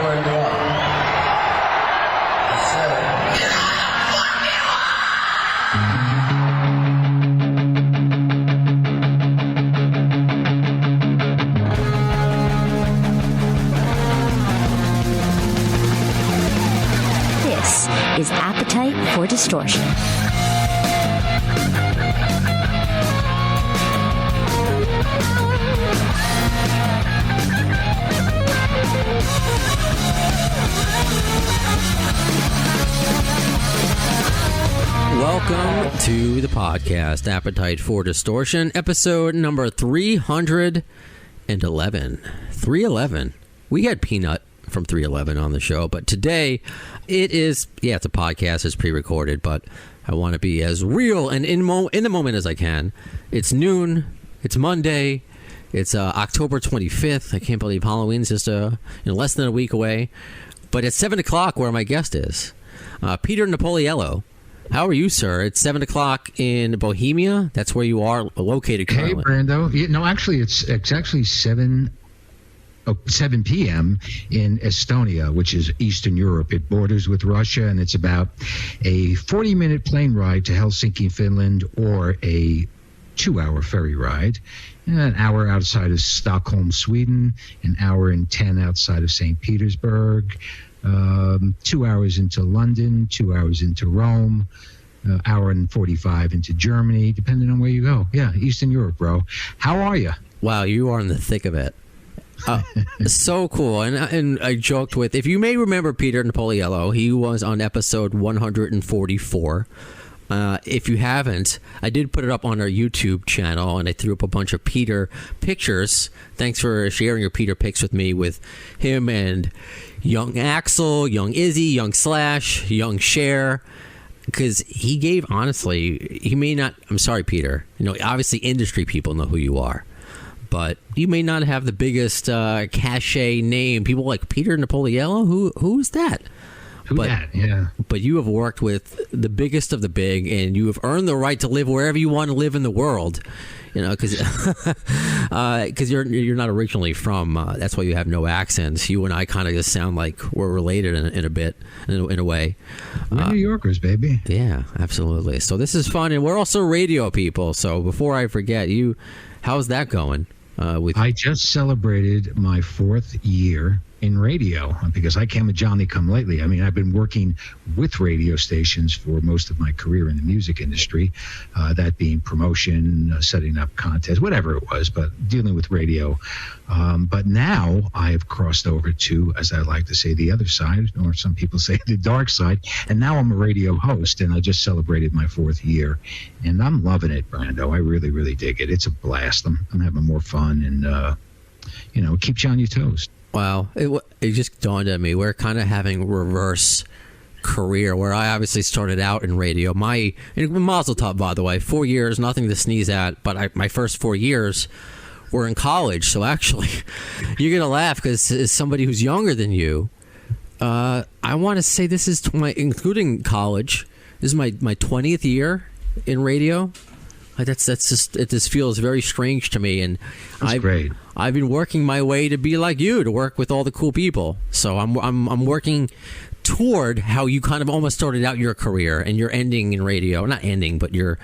where you are. That's it. Get out of This is Appetite for Distortion. Welcome to the podcast, Appetite for Distortion, episode number 311. 311. We had Peanut from 311 on the show, but today it's a podcast, it's pre-recorded, but I want to be as real and in the moment as I can. It's noon, it's Monday, it's October 25th. I can't believe Halloween's just less than a week away, but it's 7 o'clock where my guest is. Peter Napoliello. How are you, sir? It's 7 o'clock in Bohemia. That's where you are located currently. Hey, Brando. No, actually, it's actually 7 p.m. in Estonia, which is Eastern Europe. It borders with Russia, and it's about a 40-minute plane ride to Helsinki, Finland, or a 2-hour ferry ride. An hour outside of Stockholm, Sweden, an hour and 10 outside of St. Petersburg. 2 hours into London, 2 hours into Rome, hour and 45 into Germany, depending on where you go. Yeah, Eastern Europe, bro. How are you? Wow, you are in the thick of it. So cool. And I joked with, if you may remember Peter Napoliello, he was on episode 144. If you haven't, I did put it up on our YouTube channel, and I threw up a bunch of Peter pictures. Thanks for sharing your Peter pics with me, with him and young Axel, young Izzy, young Slash, young Cher, because he gave, honestly, he may not, I'm sorry, Peter, obviously industry people know who you are, but you may not have the biggest cachet name. People like Peter Napoliello, who's that? But you have worked with the biggest of the big, and you have earned the right to live wherever you want to live in the world. Because you're not originally from. That's why you have no accents. You and I kind of just sound like we're related in a bit, in a way. We're New Yorkers, baby. Yeah, absolutely. So this is fun, and we're also radio people. So before I forget, how's that going? I just celebrated my 4th year in radio, because I came a Johnny come lately. I mean, I've been working with radio stations for most of my career in the music industry, that being promotion, setting up contests, whatever it was, but dealing with radio. But now I have crossed over to, as I like to say, the other side, or some people say the dark side, and now I'm a radio host, and I just celebrated my 4th year, and I'm loving it, Brando. I really, really dig it. It's a blast. I'm having more fun, and, keeps you on your toes. Wow, it just dawned on me. We're kind of having reverse career, where I obviously started out in radio. My mazel tov, by the way, 4 years, nothing to sneeze at, but my first 4 years were in college. So actually, you're going to laugh, because as somebody who's younger than you, I want to say this is including college, this is my 20th year in radio. That's just, it just feels very strange to me, and great. I've been working my way to be like you, to work with all the cool people. So I'm working toward how you kind of almost started out your career, and you're ending in radio. Not ending, but you're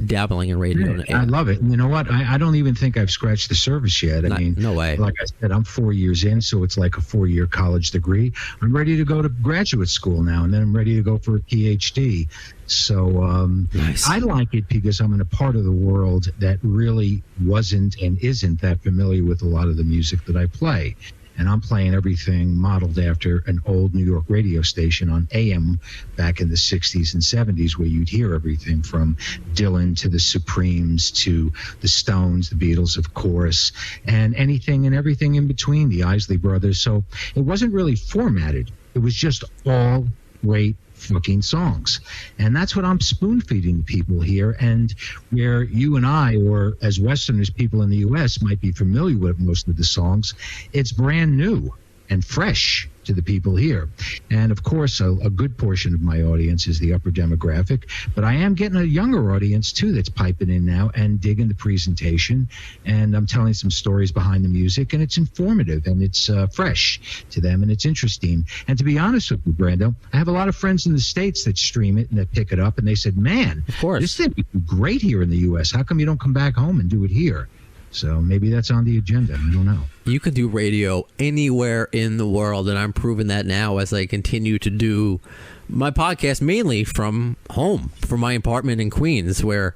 dabbling in radio. I love it. You know what? I don't even think I've scratched the surface yet. I mean, no way. Like I said, I'm 4 years in, so it's like a 4-year college degree. I'm ready to go to graduate school now, and then I'm ready to go for a PhD. So nice. I like it because I'm in a part of the world that really wasn't and isn't that familiar with a lot of the music that I play. And I'm playing everything modeled after an old New York radio station on AM back in the 60s and 70s, where you'd hear everything from Dylan to the Supremes to the Stones, the Beatles, of course, and anything and everything in between, the Isley Brothers. So it wasn't really formatted. It was just all great fucking songs. And that's what I'm spoon feeding people here. And where you and I, or as Westerners, people in the US might be familiar with most of the songs, it's brand new and fresh to the people here. And of course, a good portion of my audience is the upper demographic, but I am getting a younger audience too that's piping in now and digging the presentation. And I'm telling some stories behind the music, and it's informative and it's fresh to them, and it's interesting. And to be honest with you, Brando, I have a lot of friends in the States that stream it and that pick it up, and they said, man, of course, this thing would be great here in the U.S. How come you don't come back home and do it here? So maybe that's on the agenda. I don't know. You can do radio anywhere in the world, and I'm proving that now as I continue to do my podcast mainly from home, from my apartment in Queens, where,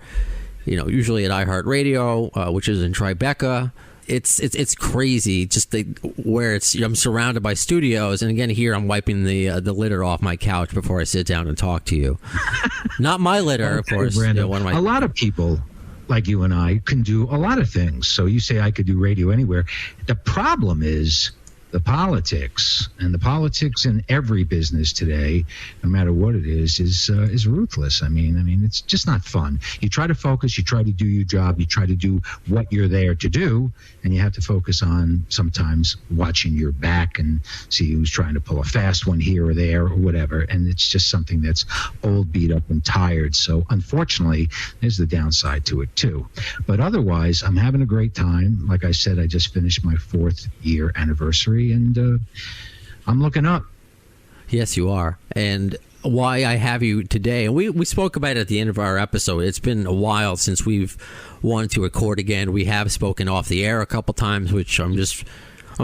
usually at iHeartRadio, which is in Tribeca. It's crazy just where I'm surrounded by studios, and again here I'm wiping the litter off my couch before I sit down and talk to you. Not my litter, of course. Brando, a lot of people like you and I can do a lot of things. So you say I could do radio anywhere. The problem is the politics, and the politics in every business today, no matter what it is ruthless. I mean, it's just not fun. You try to focus, you try to do your job, you try to do what you're there to do, and you have to focus on sometimes watching your back and see who's trying to pull a fast one here or there or whatever. And it's just something that's old, beat up, and tired. So unfortunately, there's the downside to it too. But otherwise, I'm having a great time. Like I said, I just finished my 4th year anniversary, and I'm looking up. Yes, you are. And why I have you today, and we spoke about it at the end of our episode. It's been a while since we've wanted to record again. We have spoken off the air a couple times, which I'm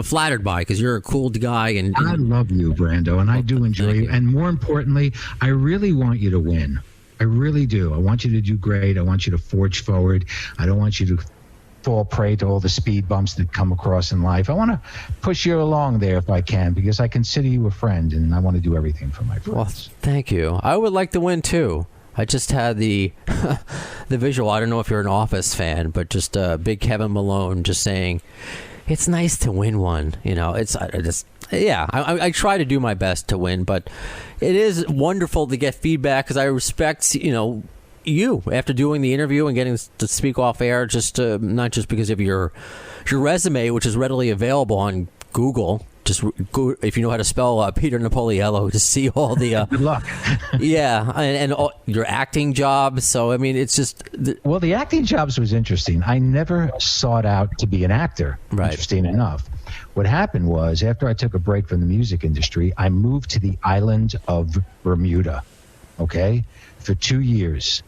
flattered by, because you're a cool guy. And I love you, Brando, and I do enjoy you. And more importantly, I really want you to win. I really do. I want you to do great. I want you to forge forward. I don't want you to fall prey to all the speed bumps that come across in life. I want to push you along there if I can, because I consider you a friend, and I want to do everything for my friends. Well, thank you. I would like to win too. I just had the visual. I don't know if you're an Office fan, but just big Kevin Malone just saying, it's nice to win one. I try to do my best to win, but it is wonderful to get feedback, because I respect, you after doing the interview and getting to speak off air, not just because of your resume, which is readily available on Google. Just if you know how to spell Peter Napoliello, to see all the good luck. Yeah, and all your acting jobs. So I mean, it's just well, the acting jobs was interesting. I never sought out to be an actor. Right. Interesting enough. What happened was, after I took a break from the music industry, I moved to the island of Bermuda, for 2 years.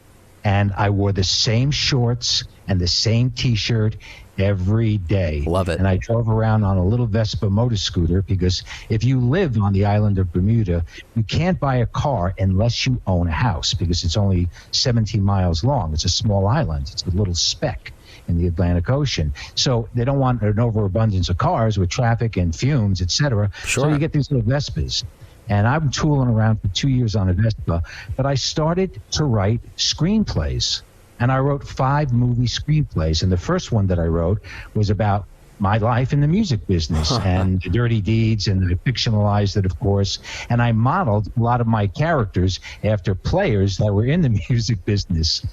And I wore the same shorts and the same T-shirt every day. Love it. And I drove around on a little Vespa motor scooter, because if you live on the island of Bermuda, you can't buy a car unless you own a house, because it's only 17 miles long. It's a small island. It's a little speck in the Atlantic Ocean. So they don't want an overabundance of cars with traffic and fumes, etc. Sure. So you get these little Vespas. And I'm tooling around for 2 years on a Vespa, but I started to write screenplays. And I wrote 5 movie screenplays. And the first one that I wrote was about my life in the music business and the dirty deeds, and I fictionalized it, of course. And I modeled a lot of my characters after players that were in the music business.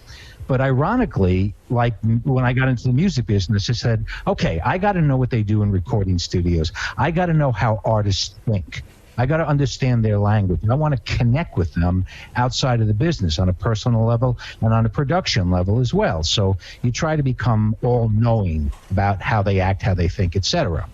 But ironically, like when I got into the music business, I said, okay, I got to know what they do in recording studios. I got to know how artists think. I got to understand their language. I want to connect with them outside of the business on a personal level and on a production level as well. So you try to become all-knowing about how they act, how they think, etc.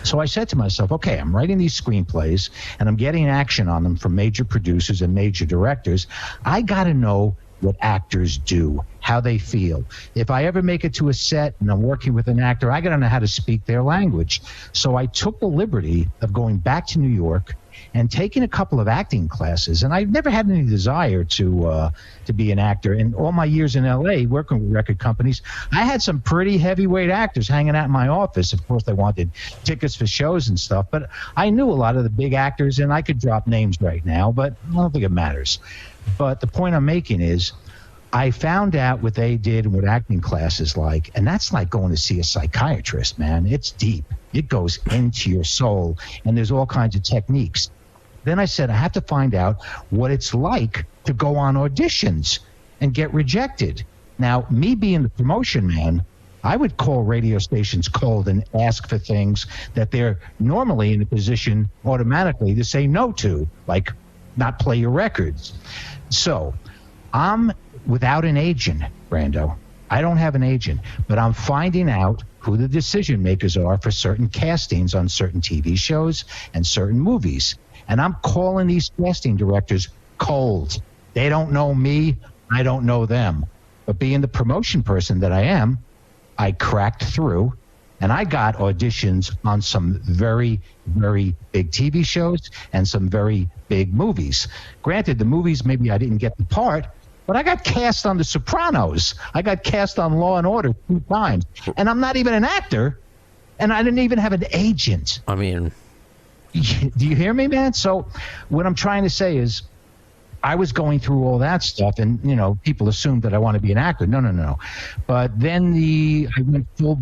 So I said to myself, okay, I'm writing these screenplays and I'm getting action on them from major producers and major directors. I got to know what actors do, how they feel. If I ever make it to a set and I'm working with an actor, I got to know how to speak their language. So I took the liberty of going back to New York and taking a couple of acting classes. And I've never had any desire to be an actor. In all my years in L.A. working with record companies, I had some pretty heavyweight actors hanging out in my office. Of course, they wanted tickets for shows and stuff. But I knew a lot of the big actors, and I could drop names right now, but I don't think it matters. But the point I'm making is, I found out what they did and what acting class is like, and that's like going to see a psychiatrist, man. It's deep. It goes into your soul, and there's all kinds of techniques. Then I said, I have to find out what it's like to go on auditions and get rejected. Now, me being the promotion man, I would call radio stations cold and ask for things that they're normally in a position automatically to say no to, like not play your records. So I'm without an agent, Brando. I don't have an agent, but I'm finding out who the decision makers are for certain castings on certain TV shows and certain movies. And I'm calling these casting directors cold. They don't know me. I don't know them. But being the promotion person that I am, I cracked through, and I got auditions on some very, very big TV shows and some very big movies. Granted, the movies, maybe I didn't get the part, but I got cast on The Sopranos. I got cast on Law and Order 2 times. And I'm not even an actor, and I didn't even have an agent. I mean... Do you hear me, man? So what I'm trying to say is, I was going through all that stuff, and people assumed that I want to be an actor. No. But then I went full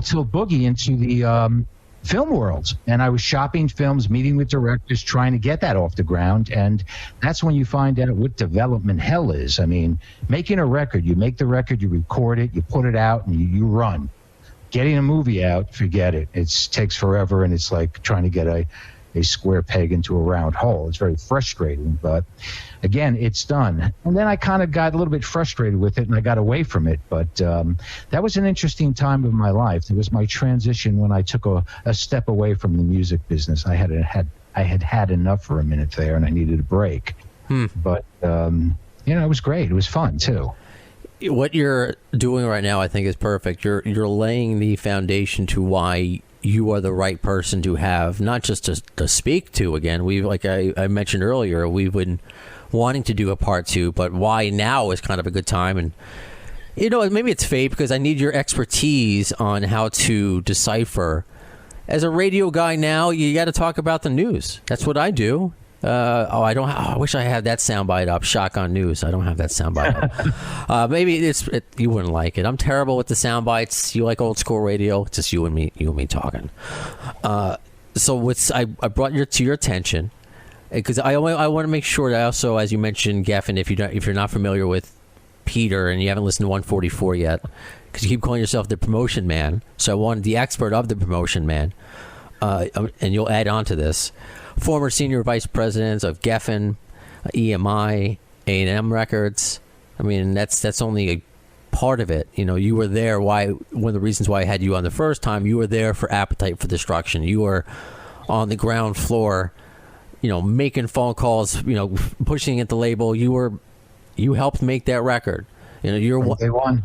tilt boogie into the film world, and I was shopping films, meeting with directors, trying to get that off the ground. And that's when you find out what development hell is. I mean, making a record, you make the record, you record it, you put it out, and you run. Getting a movie out, forget it. It takes forever, and it's like trying to get a square peg into a round hole. It's very frustrating, but again, it's done. And then I kind of got a little bit frustrated with it, and I got away from it. But that was an interesting time of my life. It was my transition when I took a step away from the music business. I had enough for a minute there, and I needed a break. But it was great. It was fun too. What you're doing right now, I think, is perfect. You're laying the foundation to why you are the right person to have, not just to speak to again. Like I mentioned earlier, we've been wanting to do a part 2, but why now is kind of a good time. And maybe it's fate, because I need your expertise on how to decipher. As a radio guy now, you got to talk about the news. That's what I do. I wish I had that soundbite up. Shotgun News. I don't have that soundbite up. Maybe you wouldn't like it. I'm terrible with the soundbites. You like old school radio? It's just you and me talking. So I brought to your attention, because I want to make sure that also, as you mentioned, Geffen, if you're not familiar with Peter and you haven't listened to 144 yet, because you keep calling yourself the promotion man. So I wanted the expert of the promotion man, and you'll add on to this. Former senior vice presidents of Geffen, EMI, A&M Records. I mean, that's only a part of it. You were there. One of the reasons why I had you on the first time, you were there for Appetite for Destruction. You were on the ground floor, making phone calls, pushing at the label. You helped make that record. You're from day one.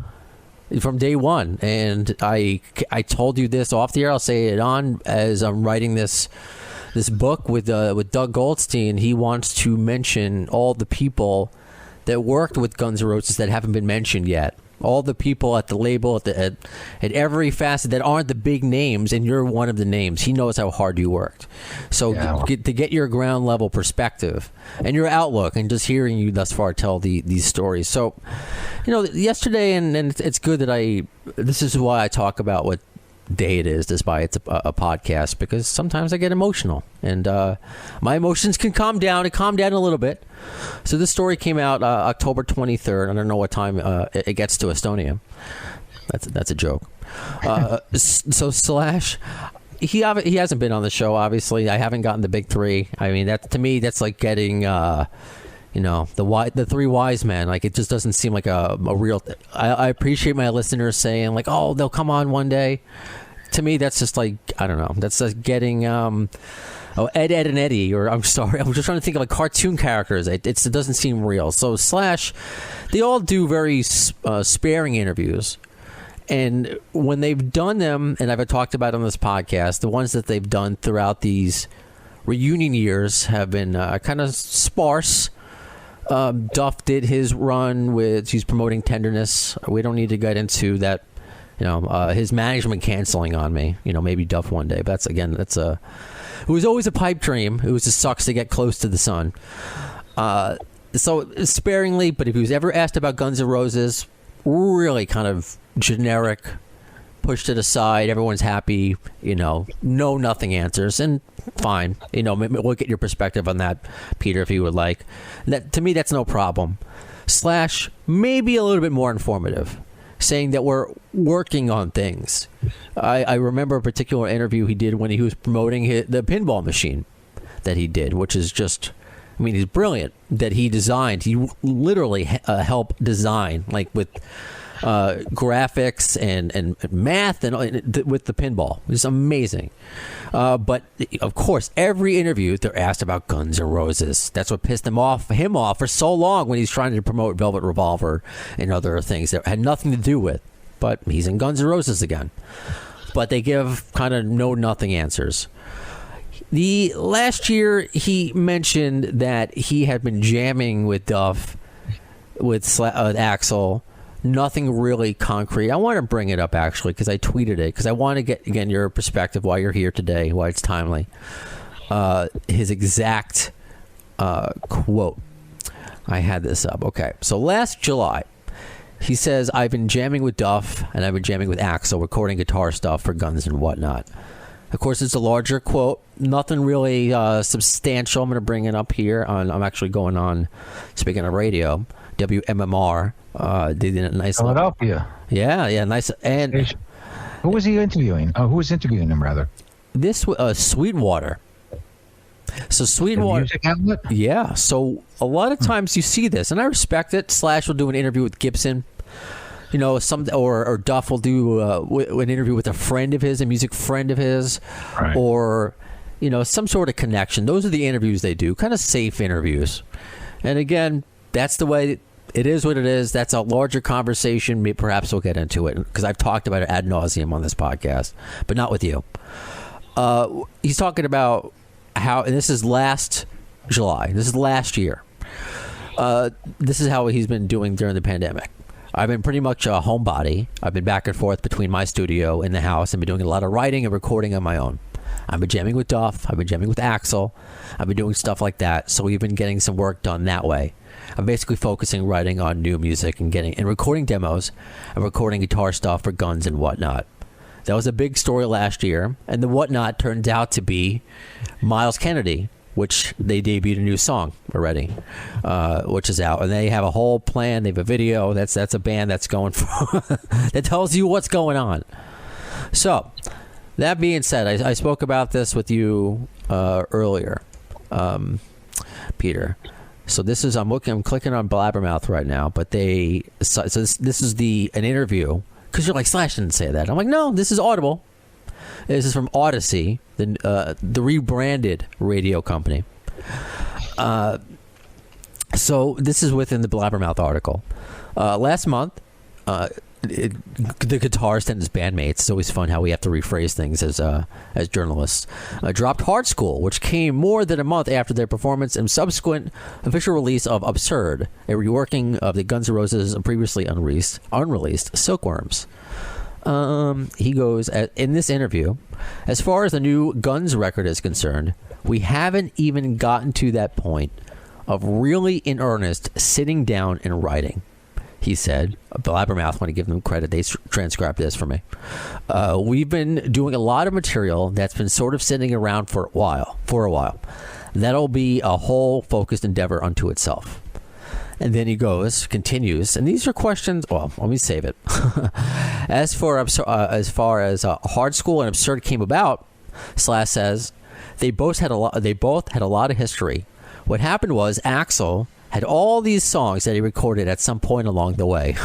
From day one. And I told you this off the air. I'll say it on as I'm writing this book with Doug Goldstein. He wants to mention all the people that worked with Guns N' Roses that haven't been mentioned yet. All the people at the label, at every facet that aren't the big names, and you're one of the names. He knows how hard you worked. So to get your ground level perspective and your outlook, and just hearing you thus far tell these stories. So, yesterday, and it's good that this is why I talk about what day it is, despite it's a podcast, because sometimes I get emotional, and my emotions can calm down. It calmed down a little bit. So this story came out October 23rd. I don't know what time it gets to Estonia. That's a joke. So Slash, he hasn't been on the show. Obviously, I haven't gotten the big three. I mean, that to me, that's like getting the three wise men. Like, it just doesn't seem like a real. I appreciate my listeners saying like, oh, they'll come on one day. To me, that's just like, I don't know. That's just getting Ed, and Eddie, or I'm sorry, I'm just trying to think of like cartoon characters. It doesn't seem real. So Slash, they all do very sparing interviews. And when they've done them, and I've talked about on this podcast, the ones that they've done throughout these reunion years have been kind of sparse. Duff did his run he's promoting Tenderness. We don't need to get into that, his management canceling on me. Maybe Duff one day. But it was always a pipe dream. It just sucks to get close to the sun. So sparingly, but if he was ever asked about Guns N' Roses, really kind of generic, pushed it aside. Everyone's happy, nothing answers, and fine. We'll get your perspective on that, Peter, if you would like. To me, that's no problem. Slash, maybe a little bit more informative. saying that we're working on things. I remember a particular interview he did when he was promoting the pinball machine that he did, which is just, I mean, he's brilliant, that he designed. He literally helped design, like with graphics and math and with the pinball. It's amazing. But of course, every interview they're asked about Guns N' Roses. That's what pissed him off for so long when he's trying to promote Velvet Revolver and other things that had nothing to do with. But he's in Guns N' Roses again. But they give kind of nothing answers. The last year he mentioned that he had been jamming with Duff, with Axl. Nothing really concrete. I want to bring it up actually because I tweeted it because I want to get again your perspective while you're here today, why it's timely. His exact quote. I had this up. Okay, so last July, he says, "I've been jamming with Duff and I've been jamming with Axl, recording guitar stuff for Guns and whatnot." Of course, it's a larger quote. Nothing really substantial. I'm going to bring it up here. I'm actually going on. Speaking of radio, WMMR. They did a nice Philadelphia. Yeah, nice. And who was he interviewing? Oh, who was interviewing him rather? This Sweetwater. So Sweetwater, music outlet. Yeah. So a lot of times you see this, and I respect it. Slash will do an interview with Gibson. You know, or Duff will do an interview with a friend of his, a music friend of his, right. Or some sort of connection. Those are the interviews they do, kind of safe interviews. And again, that's the way. It is what it is. That's a larger conversation. Perhaps we'll get into it because I've talked about it ad nauseum on this podcast, but not with you. He's talking about how, and this is last July. This is last year. This is how he's been doing during the pandemic. I've been pretty much a homebody. I've been back and forth between my studio and the house and been doing a lot of writing and recording on my own. I've been jamming with Duff. I've been jamming with Axl. I've been doing stuff like that. So we've been getting some work done that way. I'm basically focusing writing on new music and recording demos and recording guitar stuff for Guns and whatnot. That was a big story last year, and the whatnot turned out to be Miles Kennedy, which they debuted a new song already, which is out, and they have a whole plan. They have a video. That's a band that's going for that tells you what's going on. So, that being said, I spoke about this with you earlier, Peter. So this is I'm clicking on Blabbermouth right now, but this is an interview because you're like, Slash didn't say that. I'm like, no, this is Audible. This is from Odyssey, the rebranded radio company. So this is within the Blabbermouth article. Last month, the guitarist and his bandmates, it's always fun how we have to rephrase things as journalists, dropped Hard School, which came more than a month after their performance and subsequent official release of Absurd, a reworking of the Guns N' Roses previously unreleased Silkworms. He goes, in this interview, as far as the new Guns record is concerned, we haven't even gotten to that point of really in earnest sitting down and writing. He said, Blabbermouth, want to give them credit, they transcribed this for me. We've been doing a lot of material that's been sort of sitting around for a while. That'll be a whole focused endeavor unto itself. And then he continues, and these are questions. Well, let me save it. As far as Hard School and Absurd came about, Slash says they both had a lot of history. What happened was Axl had all these songs that he recorded at some point along the way.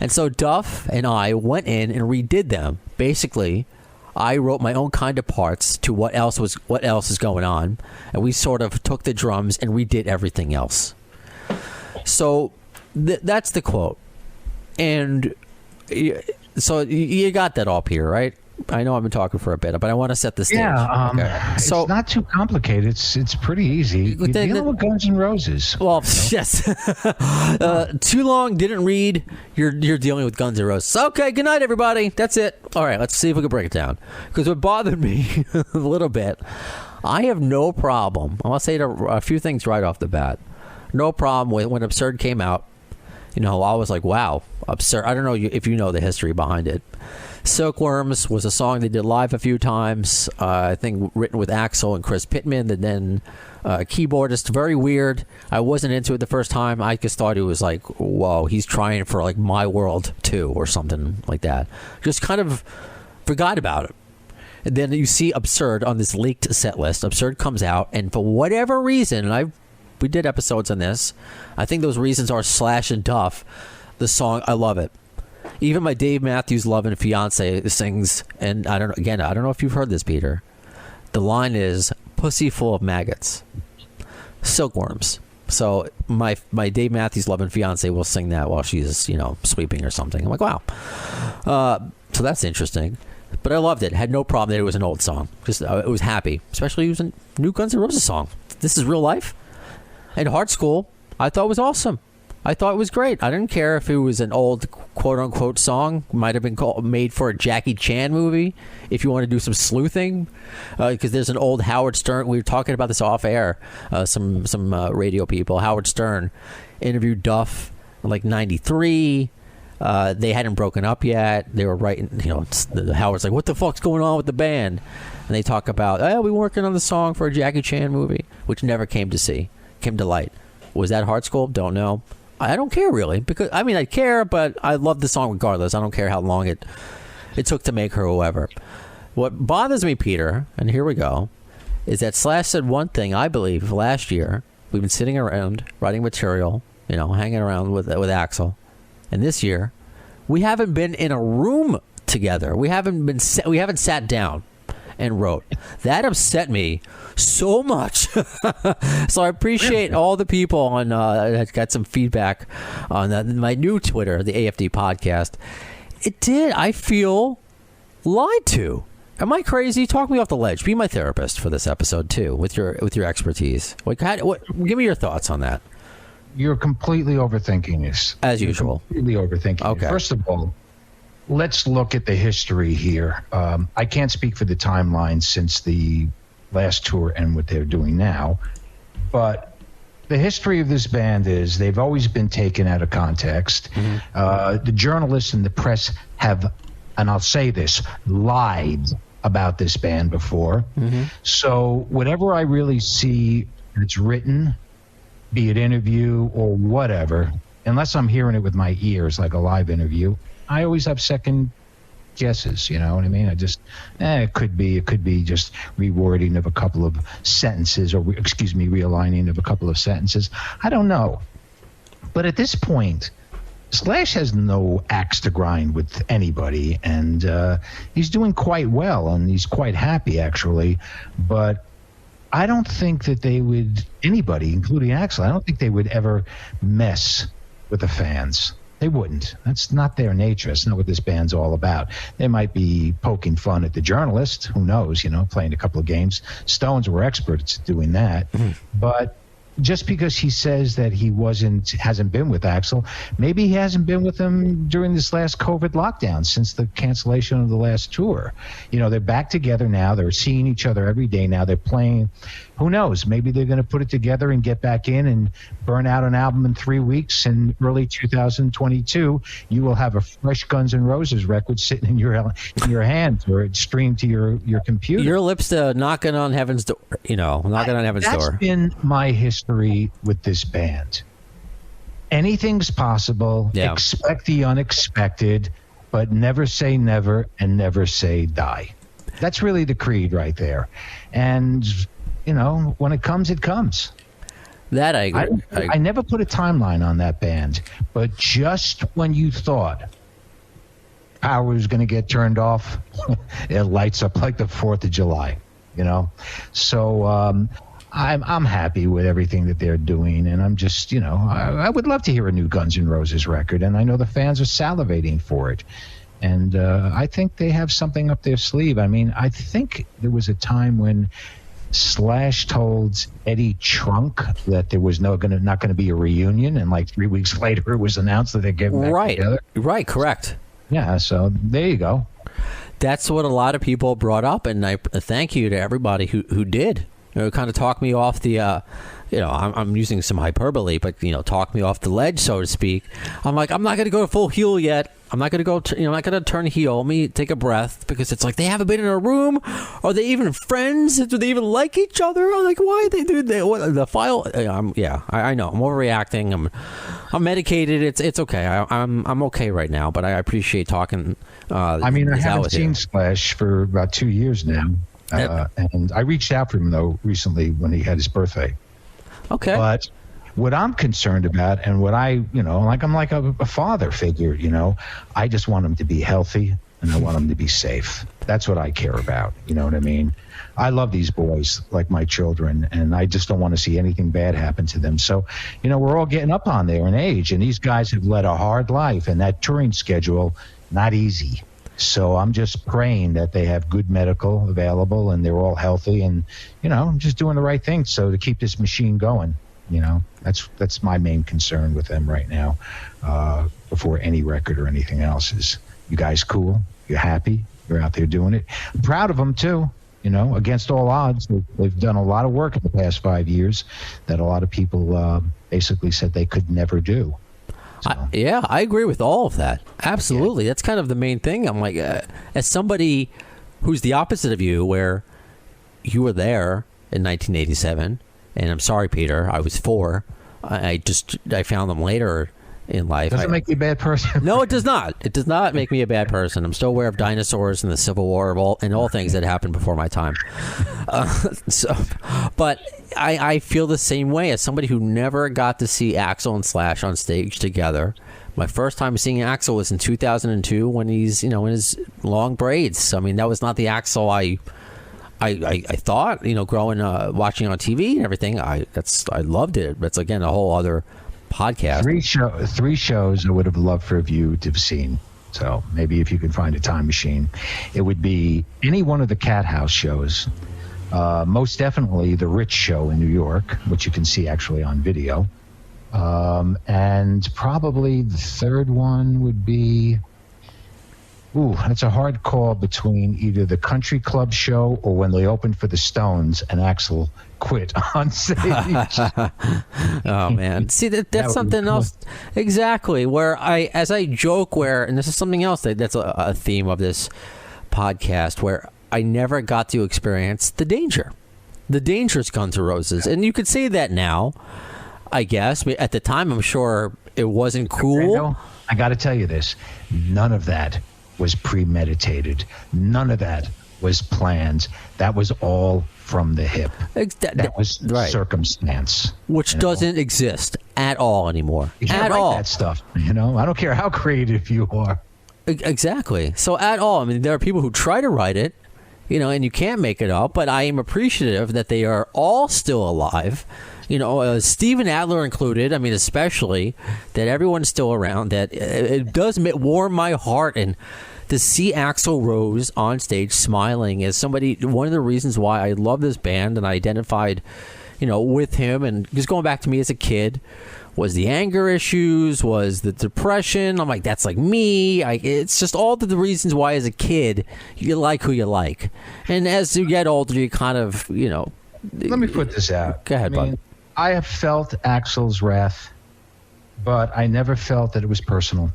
And so Duff and I went in and redid them. Basically, I wrote my own kind of parts to what else is going on, and we sort of took the drums and redid everything else. So that's the quote. And so you got that up here, right? I know I've been talking for a bit, but I want to set the stage. Yeah, okay. So, it's not too complicated. It's pretty easy. You're dealing with Guns N' Roses. Well, yes. Too long, didn't read. You're dealing with Guns N' Roses. Okay, good night, everybody. That's it. All right, let's see if we can break it down. Because what bothered me a little bit, I have no problem. I'll say a few things right off the bat. No problem with when Absurd came out. I was like, wow, Absurd. I don't know if you know the history behind it. Silkworms was a song they did live a few times. I think written with Axl and Chris Pittman, and then keyboardist. Very weird. I wasn't into it the first time. I just thought it was like, whoa, he's trying for like My World 2 or something like that. Just kind of forgot about it. And then you see Absurd on this leaked set list. Absurd comes out, and for whatever reason, and we did episodes on this, I think those reasons are Slash and Duff. The song, I love it. Even my Dave Matthews loving fiance sings, and I don't know if you've heard this, Peter. The line is "Pussy full of maggots." Silkworms. So my Dave Matthews loving fiance will sing that while she's sweeping or something. I'm like, wow. So that's interesting. But I loved it. Had no problem that it was an old song. Just it was happy, especially it was a new Guns N' Roses song. This is real life. And Hard School, I thought was awesome. I thought it was great. I didn't care if it was an old quote-unquote song. Might have been made for a Jackie Chan movie if you want to do some sleuthing. Because there's an old Howard Stern. We were talking about this off air. Some radio people. Howard Stern interviewed Duff in like 93. They hadn't broken up yet. They were writing, Howard's like, what the fuck's going on with the band? And they talk about, we're working on the song for a Jackie Chan movie, which never came to light. Was that Hard School? Don't know. I don't care really, because I care, but I love the song regardless. I don't care how long it took to make her whoever. What bothers me, Peter, and here we go, is that Slash said one thing, I believe, last year. We've been sitting around writing material, hanging around with Axl. And this year, we haven't been in a room together. We haven't sat down and wrote. That upset me so much. So I appreciate all the people on that got some feedback on my new Twitter, the AFD podcast. It did. I feel lied to. Am I crazy? Talk me off the ledge. Be my therapist for this episode too, with your expertise. Give me your thoughts on that. You're completely overthinking this. As usual. Completely overthinking Okay. it. First of all, let's look at the history here. I can't speak for the timeline since the last tour and what they're doing now, but the history of this band is they've always been taken out of context. Mm-hmm. The journalists and the press have, and I'll say this, lied about this band before. Mm-hmm. So whatever I really see that's written, be it interview or whatever, unless I'm hearing it with my ears like a live interview, I always have second guesses, you know what I mean? I just, it could be just rewording of a couple of sentences or, realigning of a couple of sentences. I don't know. But at this point, Slash has no axe to grind with anybody, and he's doing quite well, and he's quite happy, actually. But I don't think that they would, anybody, including Axl, I don't think they would ever mess with the fans. They wouldn't. That's not their nature. That's not what this band's all about. They might be poking fun at the journalist. Who knows, playing a couple of games. Stones were experts at doing that. Mm-hmm. But just because he says that he hasn't been with Axl, maybe he hasn't been with him during this last COVID lockdown since the cancellation of the last tour. They're back together now. They're seeing each other every day now. They're playing. Who knows? Maybe they're going to put it together and get back in and burn out an album in 3 weeks. In early 2022, you will have a fresh Guns N' Roses record sitting in your hands or streamed to your computer. Your lips knocking on heaven's door. Knocking on heaven's door. That's been my history with this band. Anything's possible. Yeah. Expect the unexpected, but never say never and never say die. That's really the creed right there. And when it comes, it comes. That I agree. I never put a timeline on that band, but just when you thought power was going to get turned off, it lights up like the 4th of July, So I'm happy with everything that they're doing, and I'm just, I would love to hear a new Guns N' Roses record, and I know the fans are salivating for it. And I think they have something up their sleeve. I think there was a time when Slash told Eddie Trunk that there was not going to be a reunion, and like 3 weeks later it was announced that they're getting back together. Right, correct. Yeah, so there you go. That's what a lot of people brought up, and I thank you to everybody who did. kind of talk me off the, I'm using some hyperbole, but, talk me off the ledge, so to speak. I'm like, I'm not going to go full heel yet. I'm not going to go, I'm not going to turn heel. Let me take a breath, because it's like they haven't been in a room. Are they even friends? Do they even like each other? I'm like, why they do that? What, the file? I know. I'm overreacting. I'm medicated. It's okay. I'm okay right now, but I appreciate talking. I haven't seen Slash for about 2 years now. And I reached out for him, though, recently when he had his birthday. Okay. But what I'm concerned about, and what I'm like a father figure, I just want him to be healthy, and I want him to be safe. That's what I care about. You know what I mean? I love these boys like my children, and I just don't want to see anything bad happen to them. So, we're all getting up on there in age, and these guys have led a hard life, and that touring schedule, not easy. So I'm just praying that they have good medical available, and they're all healthy, and, I'm just doing the right thing. So to keep this machine going. That's my main concern with them right now, before any record or anything else. Is you guys cool? You're happy? You're out there doing it? I'm proud of them too. Against all odds, they've done a lot of work in the past 5 years that a lot of people basically said they could never do. So. I agree with all of that. Absolutely. Yeah. That's kind of the main thing. I'm like, as somebody who's the opposite of you, where you were there in 1987. And I'm sorry, Peter, I was 4. I found them later in life. Does it make you a bad person? No, it does not. It does not make me a bad person. I'm still aware of dinosaurs and the Civil War and all things that happened before my time. But I feel the same way as somebody who never got to see Axl and Slash on stage together. My first time seeing Axl was in 2002 when he's in his long braids. I mean, that was not the Axl I thought, growing, watching on TV and everything. I loved it. That's, again, a whole other podcast. 3 shows I would have loved for you to have seen. So maybe if you could find a time machine, it would be any one of the Cat House shows. Most definitely the Rich show in New York, which you can see actually on video. And probably the third one would be... Ooh, that's a hard call between either the Country Club show or when they opened for the Stones and Axl quit on stage. Oh, man. See, that's something else. Exactly. Where as I joke, and this is something else that's a theme of this podcast, where I never got to experience the dangerous Guns-N' Roses. And you could say that now, I guess. At the time, I'm sure it wasn't cool. I got to tell you this. None of that was premeditated. None of that was planned. That was all from the hip. That was right. Circumstance. Which doesn't exist at all anymore. You can't write that stuff. I don't care how creative you are. Exactly. So at all. I mean, there are people who try to write it, and you can't make it up, but I am appreciative that they are all still alive. Steven Adler included, especially, that everyone's still around, that it does warm my heart. And to see Axl Rose on stage smiling is one of the reasons why I love this band, and I identified, with him. And just going back to me as a kid, was the anger issues, was the depression. I'm like, that's like me. It's just all the reasons why as a kid you like who you like. And as you get older, you kind of, Let me put this out. Go ahead, bud. I have felt Axl's wrath, but I never felt that it was personal.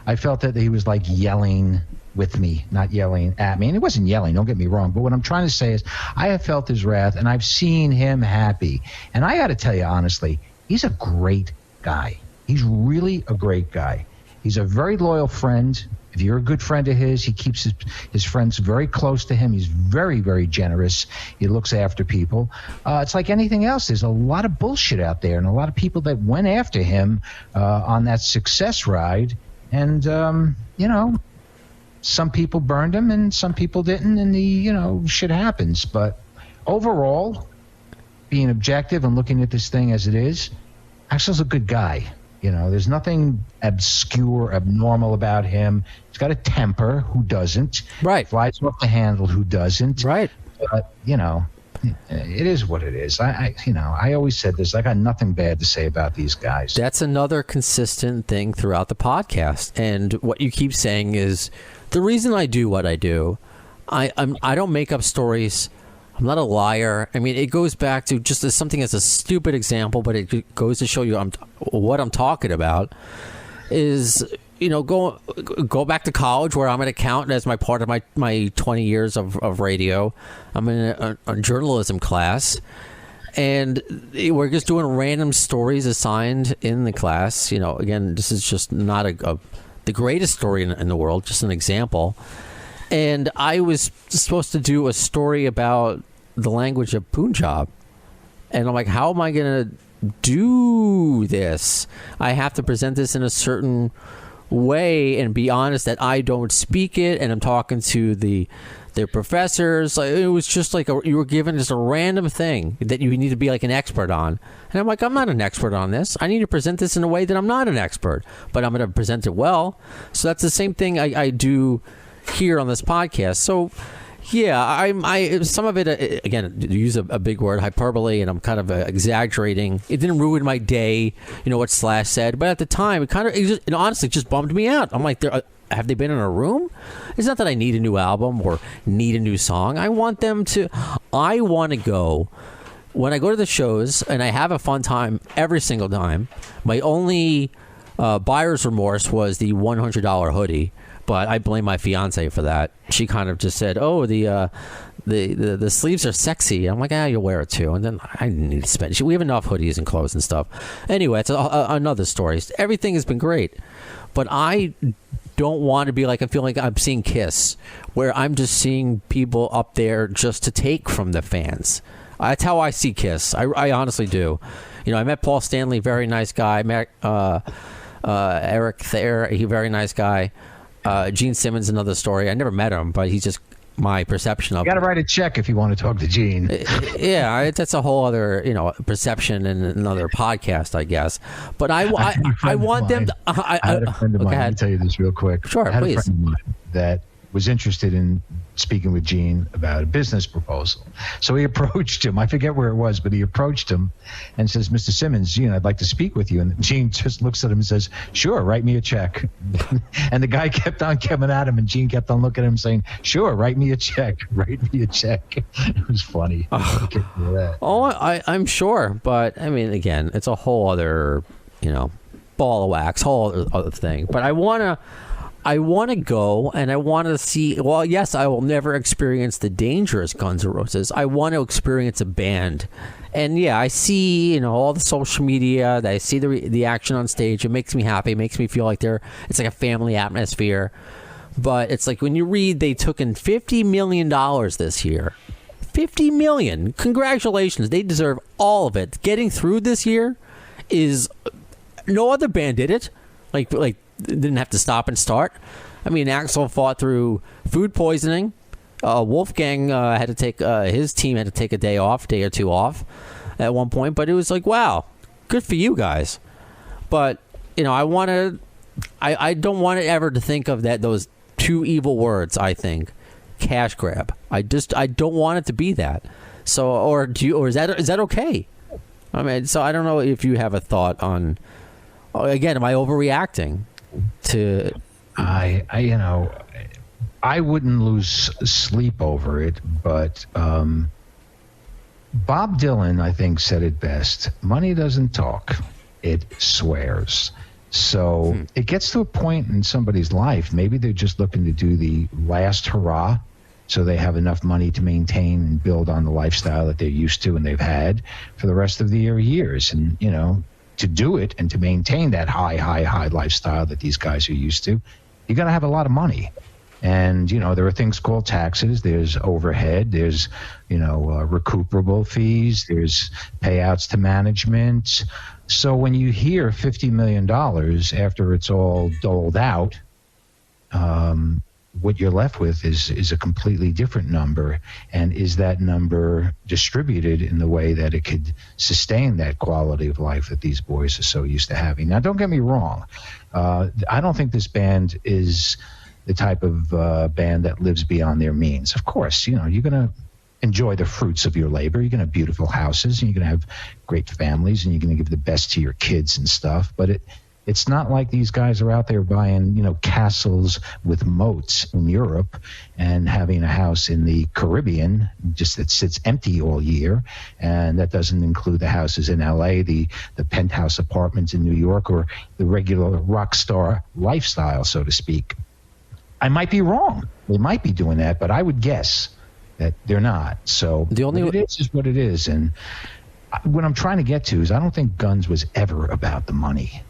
I felt that he was like yelling with me, not yelling at me. And it wasn't yelling, don't get me wrong. But what I'm trying to say is I have felt his wrath, and I've seen him happy. And I got to tell you, honestly, he's a great guy. He's really a great guy. He's a very loyal friend. If you're a good friend of his, he keeps his friends very close to him. He's very, very generous. He looks after people. It's like anything else. There's a lot of bullshit out there, and a lot of people that went after him on that success ride. And, some people burned him and some people didn't, and shit happens. But overall, being objective and looking at this thing as it is, Axl's a good guy. There's nothing obscure, abnormal about him. He's got a temper. Who doesn't? Right. Flies off the handle. Who doesn't? Right. But, it is what it is. I always said this. I got nothing bad to say about these guys. That's another consistent thing throughout the podcast. And what you keep saying is the reason I do what I do. I don't make up stories I'm not a liar. I mean, it goes back to just as something as a stupid example, but it goes to show you what I'm talking about. Is, go back to college where I'm an accountant as my part of my 20 years of radio. I'm in a journalism class, and we're just doing random stories assigned in the class. Again, this is just not the greatest story in the world, just an example. And I was supposed to do a story about the language of Punjab. And I'm like, how am I going to do this? I have to present this in a certain way and be honest that I don't speak it. And I'm talking to their professors. It was just like you were given just a random thing that you need to be like an expert on. And I'm like, I'm not an expert on this. I need to present this in a way that I'm not an expert, but I'm going to present it well. So that's the same thing I do here on this podcast. So yeah, I some of it, again, to use a big word, hyperbole, and I'm kind of exaggerating. It didn't ruin my day, what Slash said, but at the time it honestly just bummed me out. I'm like, have they been in a room? It's not that I need a new album or need a new song. I want to go when I go to the shows, and I have a fun time every single time. My only buyer's remorse was the $100 hoodie. But I blame my fiance for that. She kind of just said, "Oh, the sleeves are sexy." I'm like, you'll wear it too. And then I didn't need to spend. We have enough hoodies and clothes and stuff. Anyway, it's another story. Everything has been great, but I don't want to be like, I feel like I'm seeing Kiss, where I'm just seeing people up there just to take from the fans. That's how I see Kiss. I honestly do. I met Paul Stanley, very nice guy. I met Eric Thayer, he very nice guy. Gene Simmons, another story. I never met him, but he's just my perception of him. You got to write a check if you want to talk to Gene. Yeah, that's a whole other, perception and another podcast, I guess. But I want them to. I had a friend of mine. Let me tell you this real quick. Sure, I had please. a friend of mine that was interested in speaking with Gene about a business proposal. So he approached him. I forget where it was, but he approached him and says, "Mr. Simmons, I'd like to speak with you." And Gene just looks at him and says, "Sure, write me a check." And the guy kept on coming at him, and Gene kept on looking at him saying, "Sure, write me a check. Write me a check." It was funny. I'm sure. But, I mean, again, it's a whole other, ball of wax, whole other thing. But I want to go, and I want to see. Well, yes, I will never experience the dangerous Guns N' Roses. I want to experience a band, and yeah, I see all the social media. I see the action on stage. It makes me happy. It makes me feel like it's like a family atmosphere. But it's like when you read they took in $50 million this year. $50 million. Congratulations, they deserve all of it. Getting through this year is no other band did it. Like. Didn't have to stop and start. I mean, Axl fought through food poisoning. Wolfgang had to take his team had to take a day or two off at one point. But it was like, wow, good for you guys. But I don't want it ever to think of those two evil words. I think cash grab. I don't want it to be that. So or is that okay? I mean, so I don't know if you have a thought on. Again, am I overreacting? I wouldn't lose sleep over it, but Bob Dylan, I think, said it best. Money doesn't talk, it swears. So it gets to a point in somebody's life, maybe they're just looking to do the last hurrah, so they have enough money to maintain and build on the lifestyle that they're used to and they've had for the rest of the years. And, to do it and to maintain that high lifestyle that these guys are used to, you got to have a lot of money. And, there are things called taxes. There's overhead. There's, recuperable fees. There's payouts to management. So when you hear $50 million after it's all doled out, what you're left with is a completely different number. And is that number distributed in the way that it could sustain that quality of life that these boys are so used to having? Now, don't get me wrong. I don't think this band is the type of band that lives beyond their means. Of course, you're going to enjoy the fruits of your labor. You're going to have beautiful houses, and you're going to have great families, and you're going to give the best to your kids and stuff. But It's not like these guys are out there buying, castles with moats in Europe and having a house in the Caribbean just that sits empty all year. And that doesn't include the houses in LA, the penthouse apartments in New York, or the regular rock star lifestyle, so to speak. I might be wrong. They might be doing that, but I would guess that they're not. So what it is what it is. And what I'm trying to get to is I don't think Guns was ever about the money.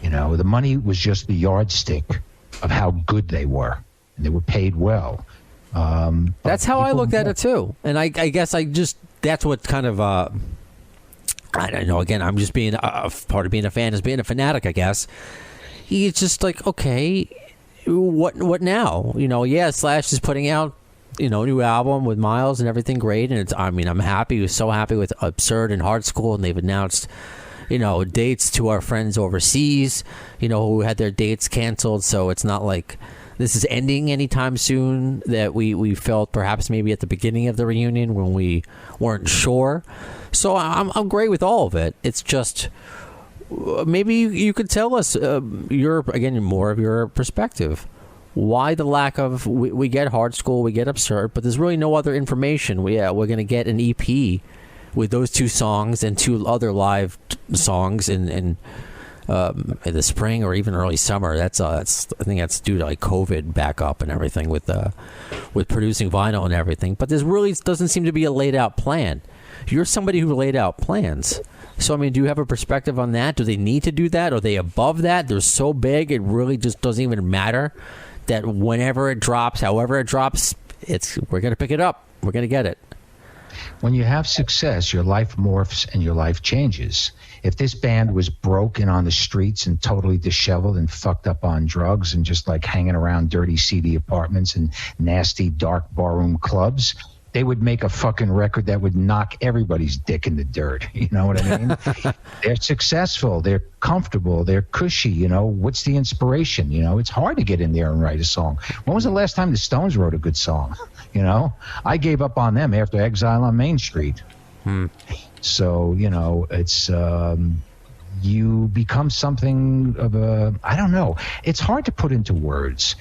The money was just the yardstick of how good they were, and they were paid well. That's how I looked at it too, and I guess that's what kind of I don't know. Again, I'm just being part of being a fan is being a fanatic, I guess. It's just like, okay, what now? Slash is putting out new album with Miles and everything great, and I'm happy, so happy with Absurd and Hard School, and they've announced dates to our friends overseas, who had their dates canceled. So it's not like this is ending anytime soon that we felt perhaps maybe at the beginning of the reunion when we weren't sure. So I'm great with all of it. It's just maybe you could tell us more of your perspective. Why the lack of we get Hard School, we get Absurd, but there's really no other information. We're going to get an EP with those 2 songs and 2 other live songs in the spring or even early summer. I think that's due to like COVID backup and everything with producing vinyl and everything. But there really doesn't seem to be a laid out plan. You're somebody who laid out plans. So, do you have a perspective on that? Do they need to do that? Are they above that? They're so big, it really just doesn't even matter that whenever it drops, however it drops, we're going to pick it up. We're going to get it. When you have success, your life morphs and your life changes. If this band was broken on the streets and totally disheveled and fucked up on drugs and just like hanging around dirty, seedy apartments and nasty, dark barroom clubs, they would make a fucking record that would knock everybody's dick in the dirt. You know what I mean? They're successful. They're comfortable. They're cushy. What's the inspiration? It's hard to get in there and write a song. When was the last time the Stones wrote a good song? I gave up on them after Exile on Main Street. So, it's you become something of I don't know. It's hard to put into words,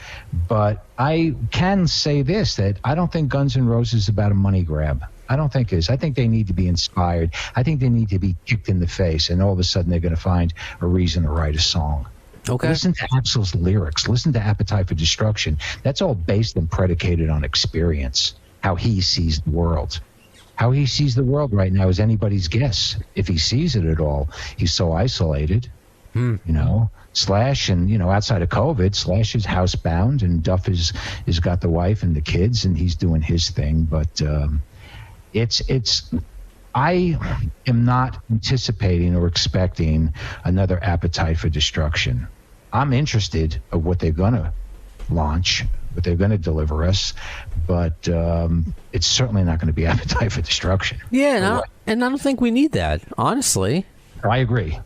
but I can say this, that I don't think Guns N' Roses is about a money grab. I don't think it is. I think they need to be inspired. I think they need to be kicked in the face, and all of a sudden they're going to find a reason to write a song. Okay. Listen to Axl's lyrics. Listen to Appetite for Destruction. That's all based and predicated on experience, how he sees the world. How he sees the world right now is anybody's guess, if he sees it at all. He's so isolated, Slash, and, outside of COVID, Slash is housebound, and Duff is got the wife and the kids, and he's doing his thing. But I am not anticipating or expecting another Appetite for Destruction. I'm interested of what they're going to launch, what they're going to deliver us, but it's certainly not going to be Appetite for Destruction. Yeah, and I don't think we need that, honestly. I agree.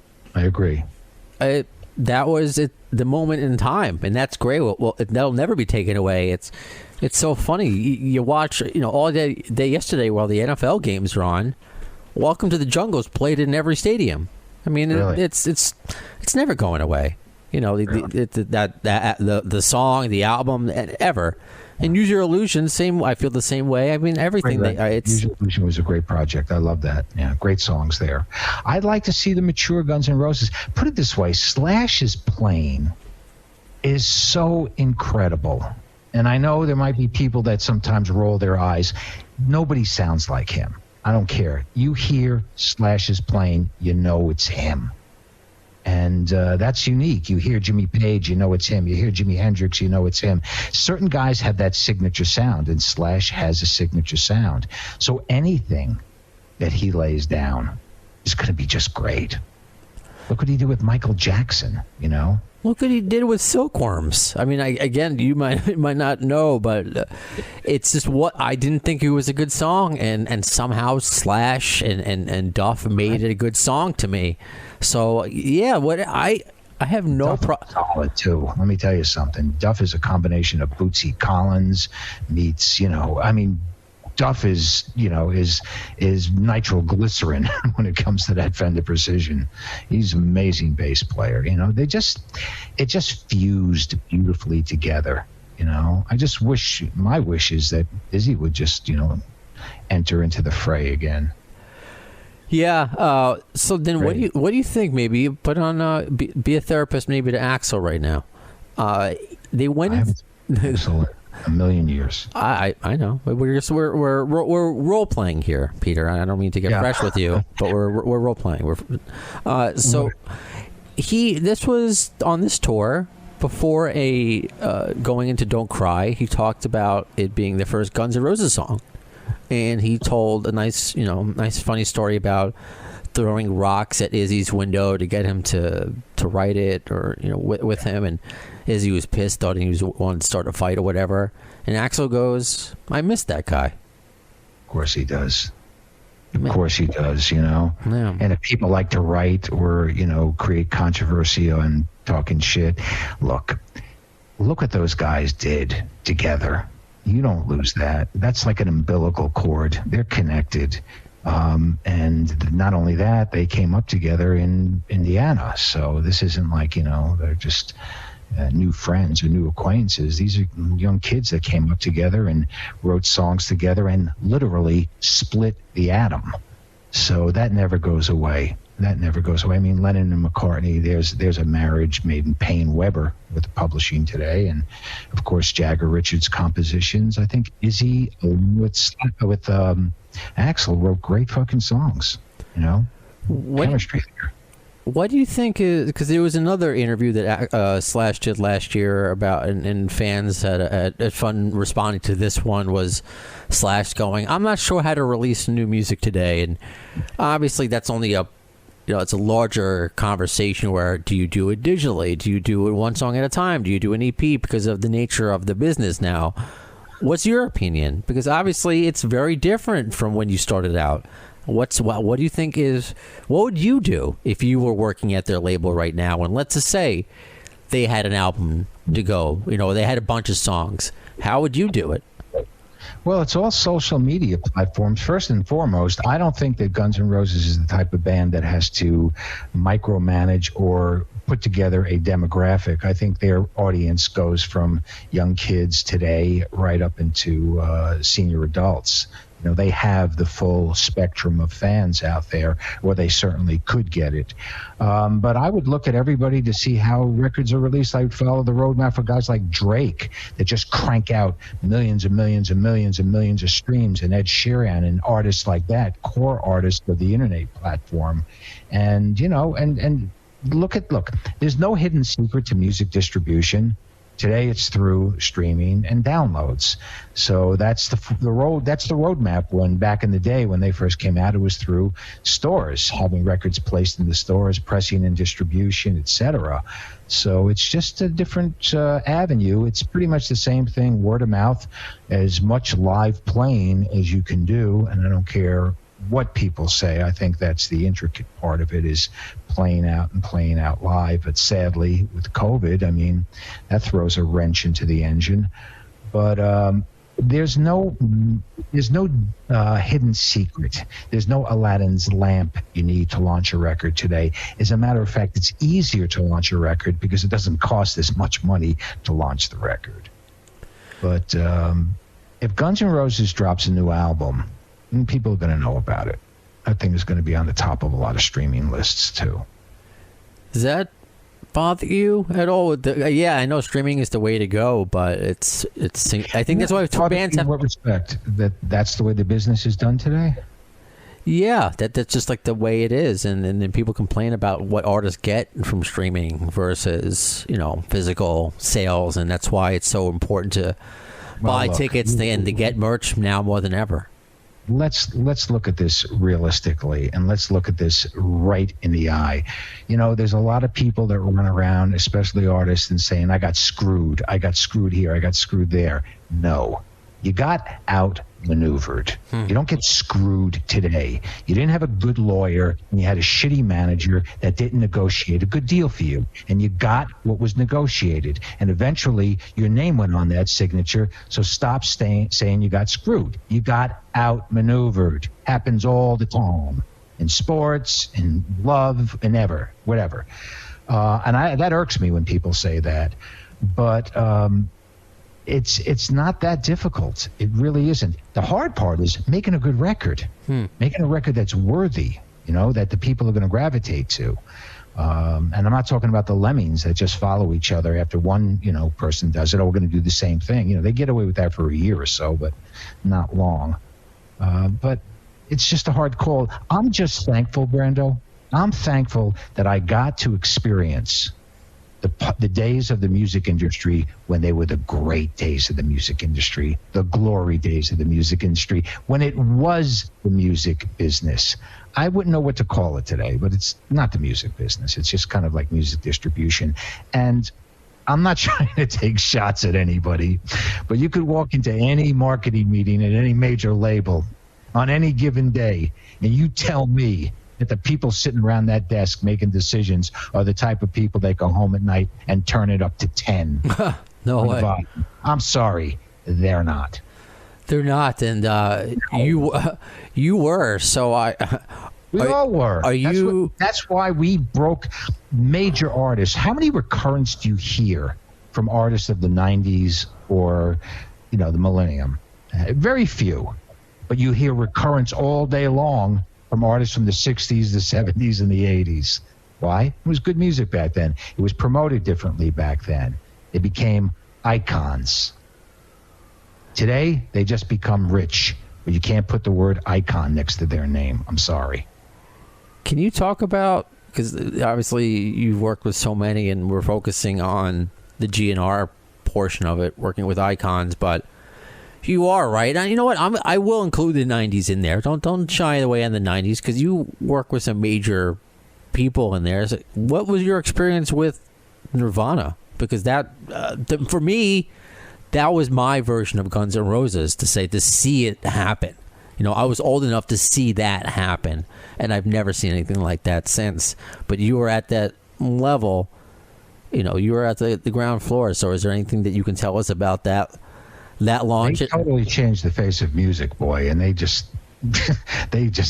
That was the moment in time, and that's great. Well, that'll never be taken away. It's so funny. You watch, all day yesterday while the NFL games are on. Welcome to the Jungle's played in every stadium. Really? It's never going away. The song, the album, ever. And Use Your Illusion, I feel the same way. Everything. Use Your Illusion was a great project. I love that. Yeah, great songs there. I'd like to see the mature Guns N' Roses. Put it this way, Slash's playing is so incredible. And I know there might be people that sometimes roll their eyes. Nobody sounds like him. I don't care. You hear Slash's playing, it's him. And that's unique. You hear Jimmy Page, it's him. You hear Jimi Hendrix, it's him. Certain guys have that signature sound, and Slash has a signature sound. So anything that he lays down is going to be just great. Look what he did with Michael Jackson, Look what he did with Silkworms. Again, you might not know, but it's just what I didn't think it was a good song, and somehow Slash and Duff made it a good song to me. So yeah, I have no problem. Solid too. Let me tell you something. Duff is a combination of Bootsy Collins meets, Duff is nitroglycerin when it comes to that Fender Precision. He's an amazing bass player. It just fused beautifully together. My wish is that Izzy would just, enter into the fray again. Yeah. So then, great. What do you think? Maybe put on be a therapist, maybe to Axl right now. They went in a million years. I know. We're role playing here, Peter. I don't mean to get fresh with you, but we're role playing. This was on this tour before going into Don't Cry. He talked about it being the first Guns N' Roses song, and he told a nice funny story about throwing rocks at Izzy's window to get him to write it, or with him, and Izzy was pissed, thought he was wanting to start a fight or whatever. And Axl goes, "I miss that guy." Of course he does. Of course he does. Yeah. And if people like to write or create controversy and talking shit, look what those guys did together. You don't lose that. That's like an umbilical cord. They're connected. And not only that, they came up together in Indiana. So this isn't like, they're just new friends or new acquaintances. These are young kids that came up together and wrote songs together and literally split the atom. So that never goes away. I mean, Lennon and McCartney, there's a marriage made in Payne Weber with the publishing today. And of course, Jagger Richards compositions. I think Izzy with Axl wrote great fucking songs, chemistry there. What do you think is, because there was another interview that Slash did last year about, and fans had fun responding to this one, was Slash going, "I'm not sure how to release new music today." And obviously that's only it's a larger conversation where, do you do it digitally? Do you do it one song at a time? Do you do an EP because of the nature of the business now? What's your opinion? Because obviously it's very different from when you started out. What do you think what would you do if you were working at their label right now, and let's just say they had an album to go, they had a bunch of songs? How would you do it? Well, it's all social media platforms. First and foremost, I don't think that Guns N' Roses is the type of band that has to micromanage or put together a demographic. I think their audience goes from young kids today right up into senior adults. They have the full spectrum of fans out there, or they certainly could get it. But I would look at everybody to see how records are released. I would follow the roadmap for guys like Drake that just crank out millions and millions and millions and millions of streams, and Ed Sheeran and artists like that, core artists of the internet platform. And, and look, there's no hidden secret to music distribution. Today it's through streaming and downloads. So that's the roadmap. When back in the day when they first came out, it was through stores, having records placed in the stores, pressing and distribution, etc. So it's just a different avenue. It's pretty much the same thing, word of mouth, as much live playing as you can do. And I don't care what people say. I think that's the intricate part of it, is playing out live. But sadly, with COVID, I mean, that throws a wrench into the engine. But there's no hidden secret. There's no Aladdin's lamp you need to launch a record today. As a matter of fact, it's easier to launch a record because it doesn't cost as much money to launch the record. But if Guns N' Roses drops a new album, people are going to know about it. That thing is going to be on the top of a lot of streaming lists too. Does that bother you at all? Yeah, I know streaming is the way to go, but it's. I think that's why two bands have. In what respect? That's the way the business is done today. Yeah, that's just like the way it is, and then people complain about what artists get from streaming versus physical sales, and that's why it's so important to buy tickets and to get merch now more than ever. Let's look at this realistically, and let's look at this right in the eye. There's a lot of people that run around, especially artists, and saying, I got screwed here, I got screwed there. No, you got out outmaneuvered. You don't get screwed today. You didn't have a good lawyer, and you had a shitty manager that didn't negotiate a good deal for you, and you got what was negotiated, and eventually your name went on that signature. So stop saying you got screwed. You got outmaneuvered. Happens all the time in sports, in love, and whatever. And that irks me when people say that, but it's not that difficult. It really isn't. The hard part is making a good record, making a record that's worthy, that the people are going to gravitate to. And I'm not talking about the lemmings that just follow each other after one, person does it. Oh, we're going to do the same thing. They get away with that for a year or so, but not long. But it's just a hard call. I'm just thankful, Brando. I'm thankful that I got to experience the days of the music industry when they were the great days of the music industry, the glory days of the music industry, when it was the music business. I wouldn't know what to call it today, but it's not the music business. It's just kind of like music distribution. And I'm not trying to take shots at anybody, but you could walk into any marketing meeting at any major label on any given day, and you tell me that the people sitting around that desk making decisions are the type of people that go home at night and turn it up to 10. No way. I'm sorry, they're not. They're not, and you were. So we all were. Are you? That's why we broke major artists. How many recurrents do you hear from artists of the 90s or, the millennium? Very few. But you hear recurrence all day long from artists from the 60s, the 70s, and the 80s. Why? It was good music back then. It was promoted differently back then. They became icons. Today, they just become rich, but you can't put the word icon next to their name. I'm sorry. Can you talk about, because obviously you've worked with so many and we're focusing on the GN'R portion of it, working with icons, but you are right. And you know what? I will include the 90s in there. Don't shy away on the 90s because you work with some major people in there. So what was your experience with Nirvana? Because that, for me, that was my version of Guns N' Roses, to see it happen. I was old enough to see that happen, and I've never seen anything like that since. But you were at that level. You were at the ground floor. So is there anything that you can tell us about that launch? They totally changed the face of music, boy, and they just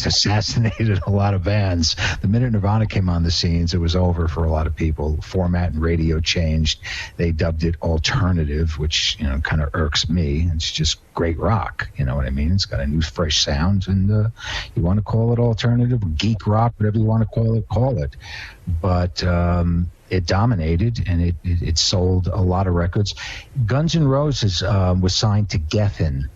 assassinated a lot of bands. The minute Nirvana came on the scenes, it was over for a lot of people. Format and radio changed. They dubbed it alternative, which kind of irks me. It's just great rock, you know what I mean? It's got a new, fresh sound, and you want to call it alternative, geek rock, whatever you want to call it. But it dominated, and it sold a lot of records. Guns N' Roses was signed to Geffen.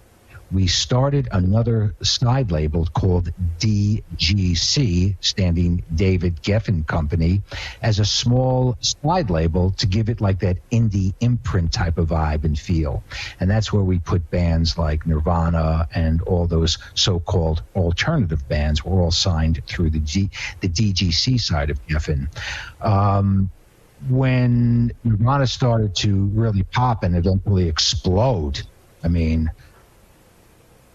We started another side label called DGC, standing David Geffen Company, as a small side label to give it like that indie imprint type of vibe and feel. And that's where we put bands like Nirvana and all those so-called alternative bands were all signed through the DGC side of Geffen. When Nirvana started to really pop and eventually explode,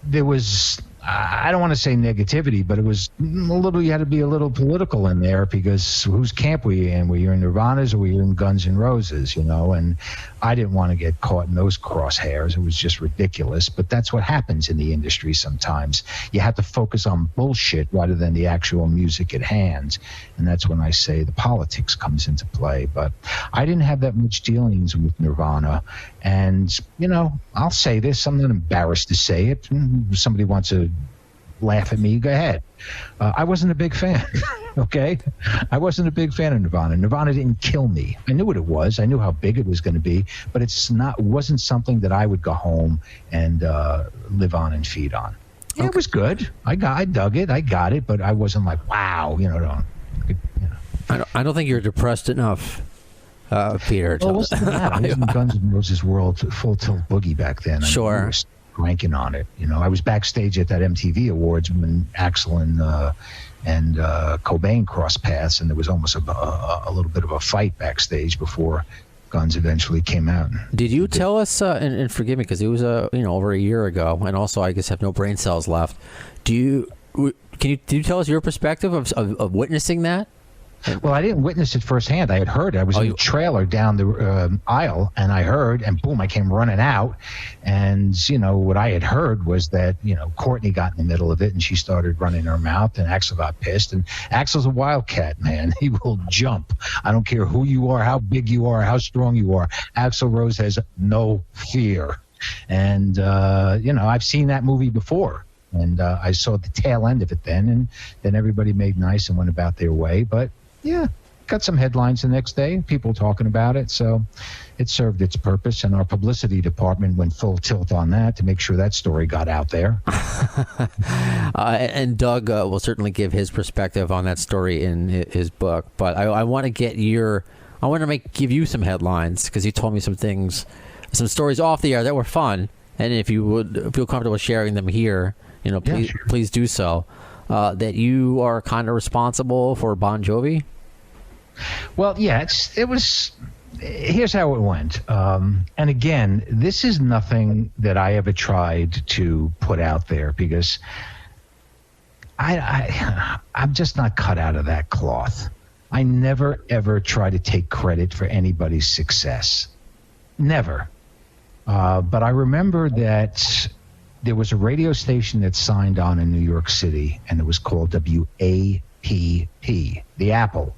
there was, I don't want to say negativity, but it was you had to be a little political in there, because whose camp were you in? Were you in Nirvana's or were you in Guns N' Roses, And I didn't want to get caught in those crosshairs. It was just ridiculous, but that's what happens in the industry sometimes. You have to focus on bullshit rather than the actual music at hand, and that's when I say the politics comes into play. But I didn't have that much dealings with Nirvana, and, I'll say this, I'm not embarrassed to say it. If somebody wants to laugh at me, go ahead. I wasn't a big fan. Okay, I wasn't a big fan of Nirvana. Nirvana didn't kill me. I knew what it was. I knew how big it was going to be, but it wasn't something that I would go home and live on and feed on. Yeah, okay. It was good. I dug it. I got it, but I wasn't like, wow, I don't think you're depressed enough, Peter. Well, listen to that. I was in Guns N' Roses world, full tilt boogie back then. Sure. I was cranking on it. I was backstage at that MTV Awards when Axl and Cobain crossed paths, and there was almost a little bit of a fight backstage before Guns eventually came out. Did you tell us, and forgive me, because it was over a year ago, and also I guess have no brain cells left. Did you tell us your perspective of witnessing that? Well, I didn't witness it firsthand. I had heard it. I was in the trailer down the aisle, and I heard, and boom, I came running out. And, what I had heard was that, Courtney got in the middle of it, and she started running her mouth, and Axl got pissed. And Axl's a wildcat, man. He will jump. I don't care who you are, how big you are, how strong you are. Axl Rose has no fear. And, I've seen that movie before. And I saw the tail end of it then, and then everybody made nice and went about their way. But, yeah, got some headlines the next day, people talking about it. So it served its purpose, and our publicity department went full tilt on that to make sure that story got out there. And Doug will certainly give his perspective on that story in his book. But I want to give you some headlines, because you told me some stories off the air that were fun. And if you would feel comfortable sharing them here, please do so. That you are kind of responsible for Bon Jovi? Well, yeah, here's how it went. And again, this is nothing that I ever tried to put out there, because I'm just not cut out of that cloth. I never, ever try to take credit for anybody's success. Never. But I remember that there was a radio station that signed on in New York City, and it was called WAPP, the Apple.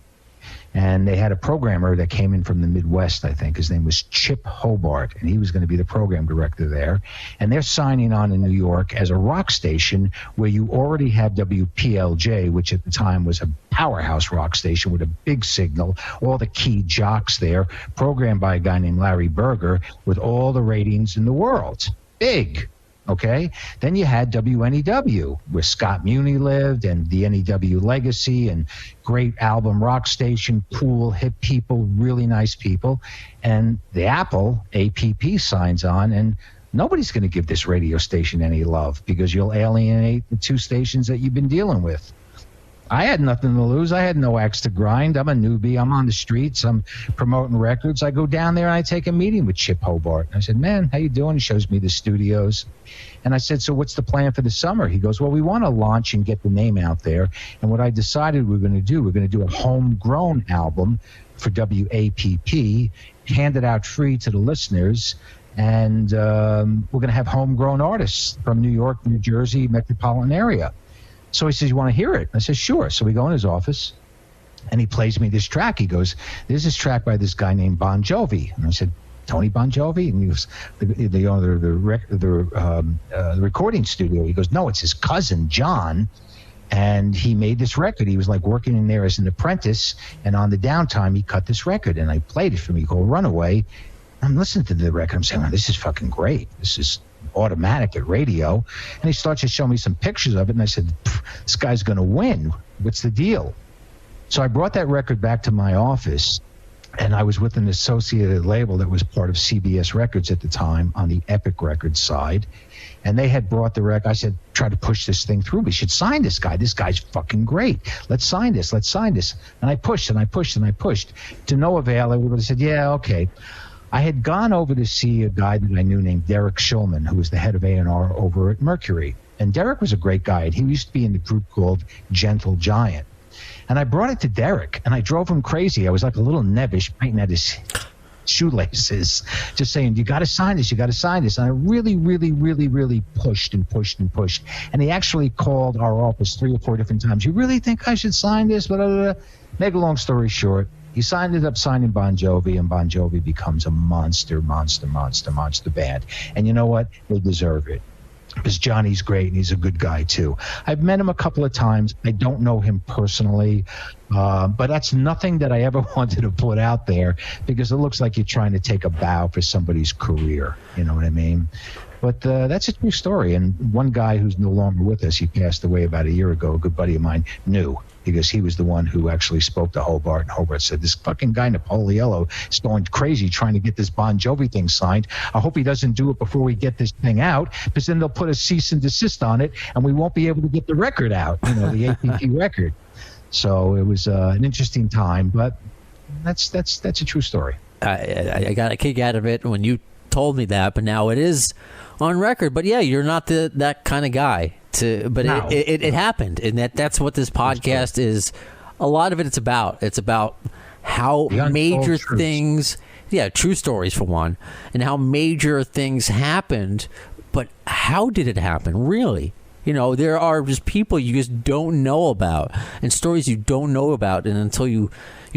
And they had a programmer that came in from the Midwest, I think. His name was Chip Hobart, and he was going to be the program director there. And they're signing on in New York as a rock station where you already have WPLJ, which at the time was a powerhouse rock station with a big signal, all the key jocks there, programmed by a guy named Larry Berger with all the ratings in the world. Big. Okay, then you had WNEW, where Scott Muni lived, and the NEW legacy, and great album rock station, cool, hip people, really nice people. And the Apple, APP, signs on, and nobody's going to give this radio station any love, because you'll alienate the two stations that you've been dealing with. I had nothing to lose. I had no axe to grind. I'm a newbie. I'm on the streets. I'm promoting records. I go down there and I take a meeting with Chip Hobart. I said, man, how you doing? He shows me the studios. And I said, so what's the plan for the summer? He goes, well, we want to launch and get the name out there. And what I decided we're going to do a homegrown album for WAPP, hand it out free to the listeners. And we're going to have homegrown artists from New York, New Jersey, metropolitan area. So he says, you want to hear it? I said, sure. So we go in his office, and he plays me this track. He goes, there's this track by this guy named Bon Jovi. And I said, Tony Bon Jovi? And he was the owner of the recording studio. He goes, no, it's his cousin, John. And he made this record. He was like working in there as an apprentice. And on the downtime, he cut this record. And I played it for me called Runaway. I'm listening to the record. I'm saying, oh, this is fucking great. This is automatic at radio. And he starts to show me some pictures of it, and I said, this guy's going to win. What's the deal? So I brought that record back to my office, and I was with an associated label that was part of CBS Records at the time on the Epic Records side, and they had brought the record. I said, try to push this thing through. We should sign this guy. This guy's fucking great. Let's sign this. And I pushed and I pushed and I pushed to no avail. Everybody said, yeah, okay. I had gone over to see a guy that I knew named Derek Shulman, who was the head of A&R over at Mercury. And Derek was a great guy. He used to be in the group called Gentle Giant. And I brought it to Derek, and I drove him crazy. I was like a little nebbish, biting at his shoelaces, just saying, you got to sign this, you got to sign this. And I really, really, really, really pushed and pushed and pushed. And he actually called our office 3 or 4 different times. You really think I should sign this? Blah, blah, blah. Make a long story short, he ended up signing Bon Jovi, and Bon Jovi becomes a monster band. And you know what? They deserve it, because Johnny's great, and he's a good guy, too. I've met him a couple of times. I don't know him personally, but that's nothing that I ever wanted to put out there, because it looks like you're trying to take a bow for somebody's career. You know what I mean? But that's a true story. And one guy who's no longer with us, he passed away about a year ago, a good buddy of mine, knew, because he was the one who actually spoke to Hobart, and Hobart said, this fucking guy Napoliello is going crazy trying to get this Bon Jovi thing signed. I hope he doesn't do it before we get this thing out, because then they'll put a cease and desist on it, and we won't be able to get the record out, the APP record. So it was an interesting time, but that's a true story. I got a kick out of it when you told me that, but now it is on record. But yeah, you're not that kind of guy. It happened, and that's what this podcast is. A lot of it's about. It's about how major things, true stories for one, and how major things happened. But how did it happen, really? There are just people you just don't know about, and stories you don't know about, and until you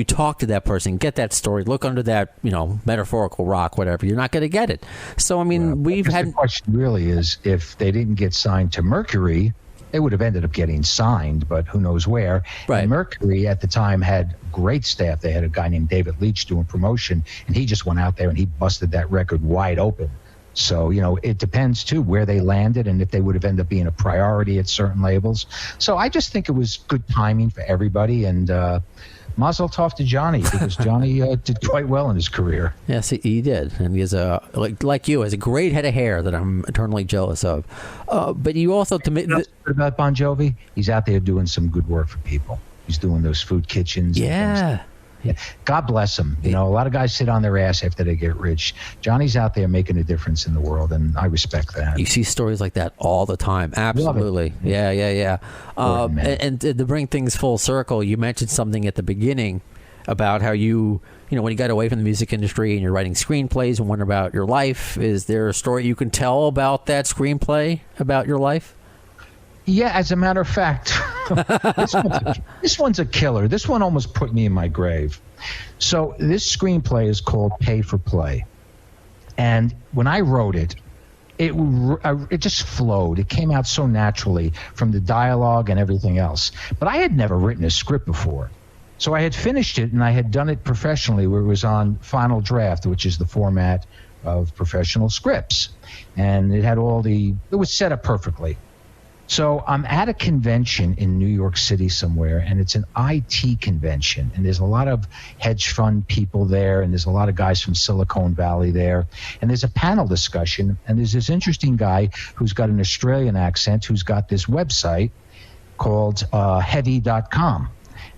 talk to that person, get that story, look under that metaphorical rock, whatever, you're not going to get it. So I mean, the question really is, if they didn't get signed to Mercury, they would have ended up getting signed, but who knows where. Right. And Mercury at the time had great staff. They had a guy named David Leitch doing promotion, and he just went out there and he busted that record wide open. So, it depends, too, where they landed and if they would have ended up being a priority at certain labels. So I just think it was good timing for everybody. And mazel tov to Johnny, because Johnny did quite well in his career. Yes, he did. And he has like you, has a great head of hair that I'm eternally jealous of. But you also... about Bon Jovi? He's out there doing some good work for people. He's doing those food kitchens. Yeah. God bless him. A lot of guys sit on their ass after they get rich. Johnny's out there making a difference in the world, and I respect that. You see stories like that all the time. Absolutely. Yeah. And to bring things full circle, you mentioned something at the beginning about how when you got away from the music industry and you're writing screenplays and wondering about your life. Is there a story you can tell about that screenplay, about your life? Yeah, as a matter of fact, this one's a killer. This one almost put me in my grave. So this screenplay is called Pay for Play. And when I wrote it, it just flowed. It came out so naturally from the dialogue and everything else. But I had never written a script before. So I had finished it, and I had done it professionally, where it was on Final Draft, which is the format of professional scripts. And it had it was set up perfectly. So I'm at a convention in New York City somewhere, and it's an IT convention, and there's a lot of hedge fund people there, and there's a lot of guys from Silicon Valley there, and there's a panel discussion, and there's this interesting guy who's got an Australian accent who's got this website called heavy.com,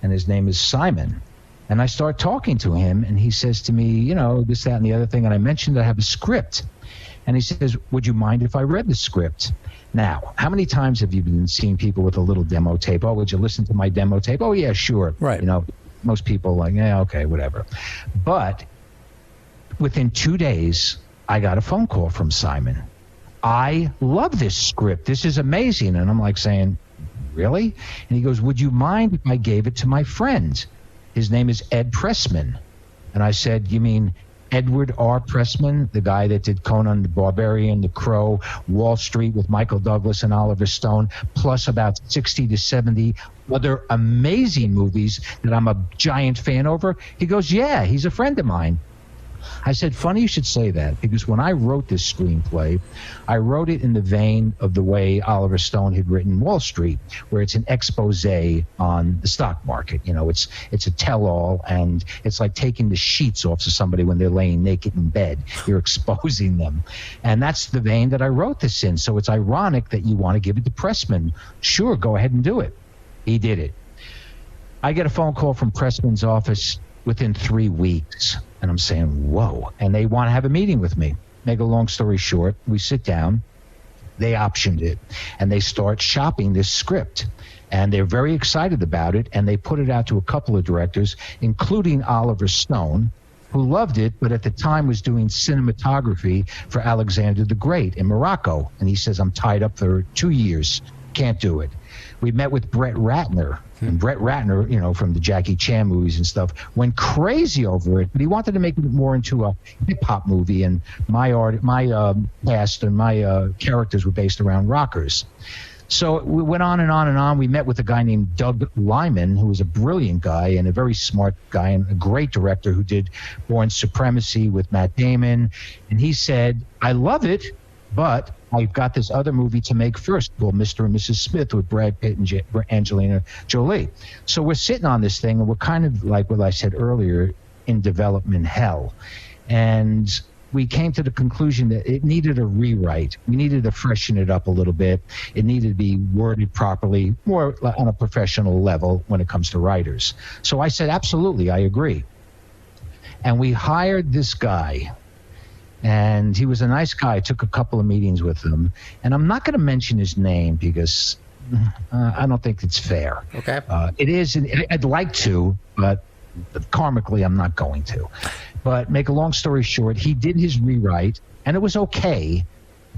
and his name is Simon. And I start talking to him, and he says to me, this, that, and the other thing, and I mentioned I have a script. And he says, would you mind if I read the script? Now, how many times have you been seeing people with a little demo tape? Oh, would you listen to my demo tape? Oh, yeah, sure. Right. Most people like, yeah, okay, whatever. But within 2 days, I got a phone call from Simon. I love this script. This is amazing. And I'm like saying, really? And he goes, would you mind if I gave it to my friend? His name is Ed Pressman. And I said, you mean Edward R. Pressman, the guy that did Conan the Barbarian, The Crow, Wall Street with Michael Douglas and Oliver Stone, plus about 60 to 70 other amazing movies that I'm a giant fan over? He goes, yeah, he's a friend of mine. I said, funny you should say that, because when I wrote this screenplay, I wrote it in the vein of the way Oliver Stone had written Wall Street, where it's an expose on the stock market. It's a tell-all, and it's like taking the sheets off of somebody when they're laying naked in bed. You're exposing them. And that's the vein that I wrote this in. So it's ironic that you want to give it to Pressman. Sure, go ahead and do it. He did it. I get a phone call from Pressman's office within 3 weeks. And I'm saying, whoa. And they want to have a meeting with me. Make a long story short, we sit down. They optioned it. And they start shopping this script. And they're very excited about it. And they put it out to a couple of directors, including Oliver Stone, who loved it, but at the time was doing cinematography for Alexander the Great in Morocco. And he says, I'm tied up for 2 years. Can't do it. We met with Brett Ratner. And Brett Ratner, from the Jackie Chan movies and stuff, went crazy over it. But he wanted to make it more into a hip-hop movie. And my past and my characters were based around rockers. So we went on and on and on. We met with a guy named Doug Liman, who was a brilliant guy and a very smart guy and a great director who did Born Supremacy with Matt Damon. And he said, I love it, but I've got this other movie to make first called Mr. and Mrs. Smith with Brad Pitt and Angelina Jolie. So we're sitting on this thing, and we're kind of like what I said earlier, in development hell. And we came to the conclusion that it needed a rewrite. We needed to freshen it up a little bit. It needed to be worded properly, more on a professional level when it comes to writers. So I said, absolutely, I agree. And we hired this guy. And he was a nice guy. I took a couple of meetings with him. And I'm not going to mention his name because I don't think it's fair. Okay. It is. I'd like to, but karmically, I'm not going to. But make a long story short, he did his rewrite, and it was okay.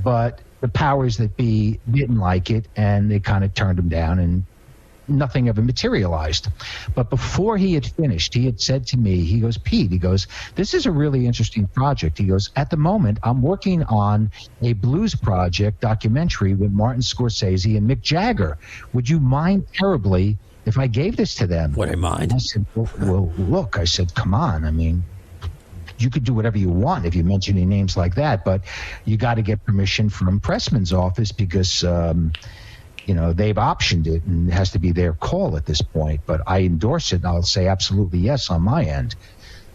But the powers that be didn't like it, and they kind of turned him down, and nothing ever materialized. But before he had finished, he had said to me, he goes, Pete, he goes, this is a really interesting project. He goes, at the moment, I'm working on a blues project documentary with Martin Scorsese and Mick Jagger. Would you mind terribly if I gave this to them? Would I mind? I said, well, look, I said, come on. I mean, you could do whatever you want if you mention any names like that, but you got to get permission from Pressman's office because they've optioned it and it has to be their call at this point. But I endorse it, and I'll say absolutely yes on my end.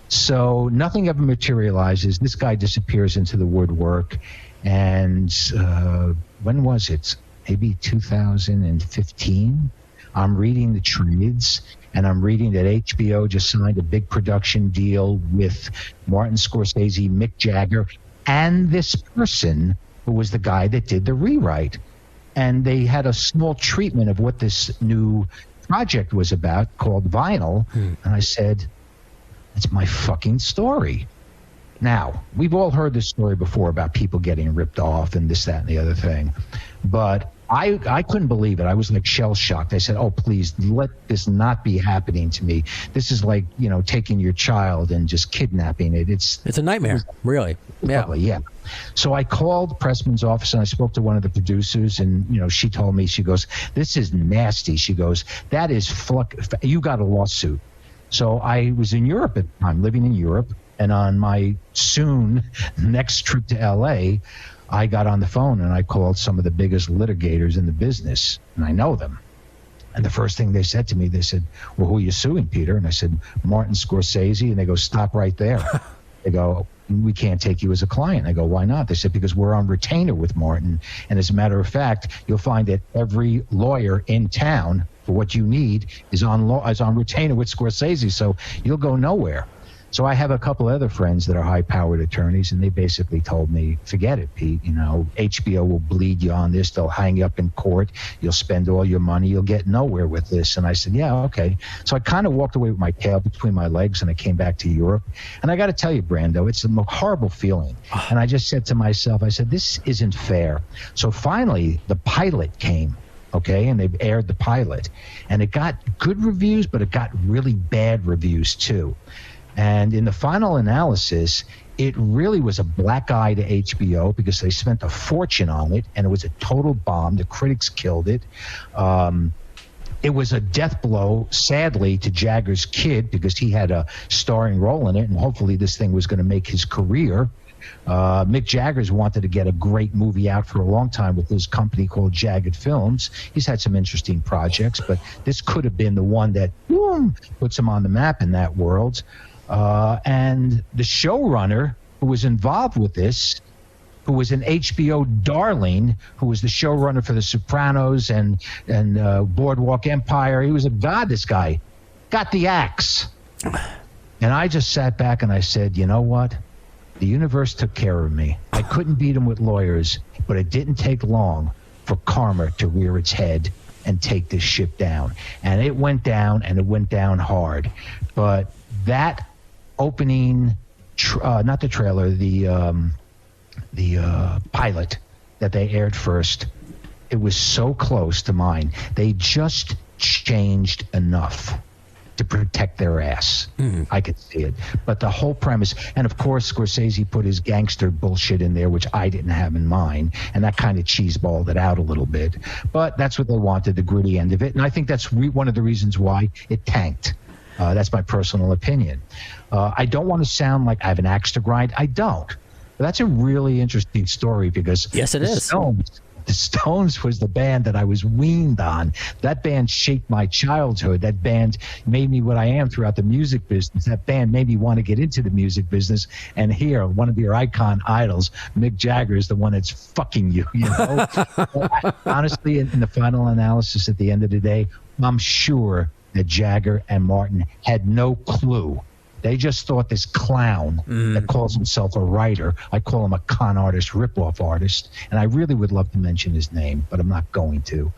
So nothing ever materializes. This guy disappears into the woodwork. And when was it? Maybe 2015? I'm reading the trades, and I'm reading that HBO just signed a big production deal with Martin Scorsese, Mick Jagger, and this person who was the guy that did the rewrite. And they had a small treatment of what this new project was about called Vinyl. And I said, it's my fucking story. Now, we've all heard this story before about people getting ripped off and this, that, and the other thing. But I couldn't believe it. I was like shell-shocked. I said, oh, please, let this not be happening to me. This is like, taking your child and just kidnapping it. It's a nightmare, really. Yeah. So I called Pressman's office, and I spoke to one of the producers, and, she told me, she goes, this is nasty. She goes, that is you got a lawsuit. So I was in Europe at the time, living in Europe, and on my soon next trip to L.A., I got on the phone and I called some of the biggest litigators in the business, and I know them. And the first thing they said to me, they said, well, who are you suing, Peter? And I said, Martin Scorsese. And they go, stop right there. They go, we can't take you as a client. I go, why not? They said, because we're on retainer with Martin. And as a matter of fact, you'll find that every lawyer in town for what you need is on retainer with Scorsese. So you'll go nowhere. So I have a couple other friends that are high-powered attorneys, and they basically told me, forget it, Pete. HBO will bleed you on this. They'll hang you up in court. You'll spend all your money. You'll get nowhere with this. And I said, yeah, okay. So I kind of walked away with my tail between my legs, and I came back to Europe. And I got to tell you, Brando, it's a horrible feeling. And I just said to myself, I said, this isn't fair. So finally, the pilot came. Okay, and they aired the pilot. And it got good reviews, but it got really bad reviews, too. And in the final analysis, it really was a black eye to HBO because they spent a fortune on it, and it was a total bomb. The critics killed it. It was a death blow, sadly, to Jagger's kid because he had a starring role in it, and hopefully this thing was going to make his career. Mick Jagger's wanted to get a great movie out for a long time with his company called Jagged Films. He's had some interesting projects, but this could have been the one that puts him on the map in that world. And the showrunner who was involved with this, who was an HBO darling, who was the showrunner for The Sopranos and Boardwalk Empire, he was a god, this guy, got the axe. And I just sat back and I said, you know what? The universe took care of me. I couldn't beat him with lawyers, but it didn't take long for karma to rear its head and take this ship down. And it went down, and it went down hard. But that opening, not the trailer, the pilot that they aired first, it was so close to mine. They just changed enough to protect their ass. I could see it. But the whole premise, and of course Scorsese put his gangster bullshit in there, which I didn't have in mind, and that kind of cheeseballed it out a little bit. But that's what they wanted, the gritty end of it. And I think that's one of the reasons why it tanked. That's my personal opinion. I don't want to sound like I have an axe to grind. I don't. But that's a really interesting story because yes, it is. The Stones was the band that I was weaned on. That band shaped my childhood. That band made me what I am throughout the music business. That band made me want to get into the music business. And here, one of your icon idols, Mick Jagger, is the one that's fucking you, Honestly, in the final analysis at the end of the day, I'm sure that Jagger and Martin had no clue They just thought this clown that calls himself a writer, I call him a con artist, rip-off artist, and I really would love to mention his name, but I'm not going to.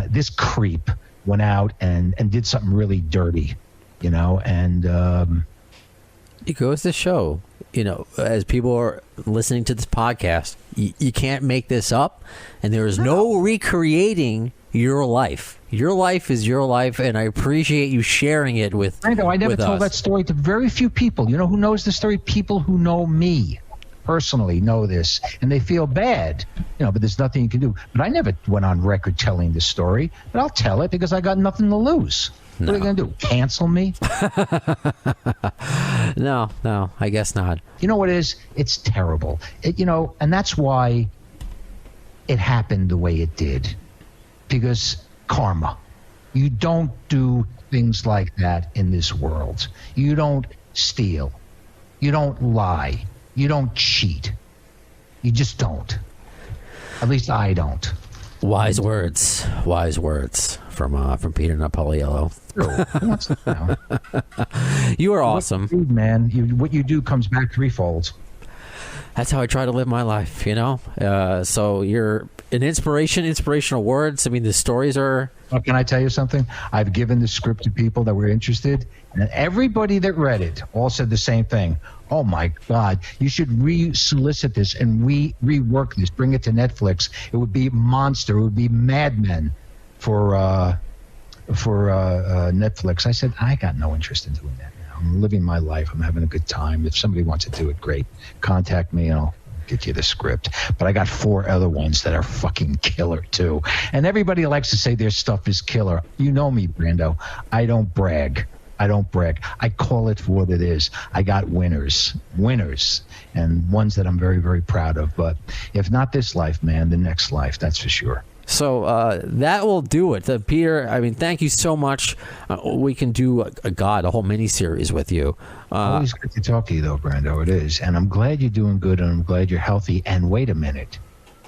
This creep went out and did something really dirty, and... It goes to show, as people are listening to this podcast, you can't make this up, and there is no recreating your life. Your life is your life, and I appreciate you sharing it with I know. I never told us. that story to very few people. You know who knows the story? People who know me personally know this, and they feel bad. But there's nothing you can do. But I never went on record telling this story, but I'll tell it because I got nothing to lose. No. What are you going to do? Cancel me? No, I guess not. You know what it is? It's terrible. And that's why it happened the way it did. Because karma. You don't do things like that in this world. You don't steal. You don't lie. You don't cheat. You just don't. At least I don't. Wise words from Peter Napoliello. You are awesome, man. What you do comes back threefold. That's how I try to live my life, So you're an inspirational words. I mean, the stories are... Well, can I tell you something? I've given the script to people that were interested, and everybody that read it all said the same thing. Oh, my God, you should re-solicit this and rework this, bring it to Netflix. It would be monster. It would be Mad Men for Netflix. I said, I got no interest in doing that now. I'm living my life. I'm having a good time. If somebody wants to do it, great. Contact me and I'll get you the script. But I got 4 other ones that are fucking killer too. And everybody likes to say their stuff is killer. You know me, Brando. I don't brag. I call it for what it is. I got winners, and ones that I'm very, very proud of. But if not this life, man, the next life, that's for sure. So that will do it. Peter, I mean, thank you so much. We can do a whole mini-series with you. Always good to talk to you, though, Brando. It is. And I'm glad you're doing good, and I'm glad you're healthy. And wait a minute.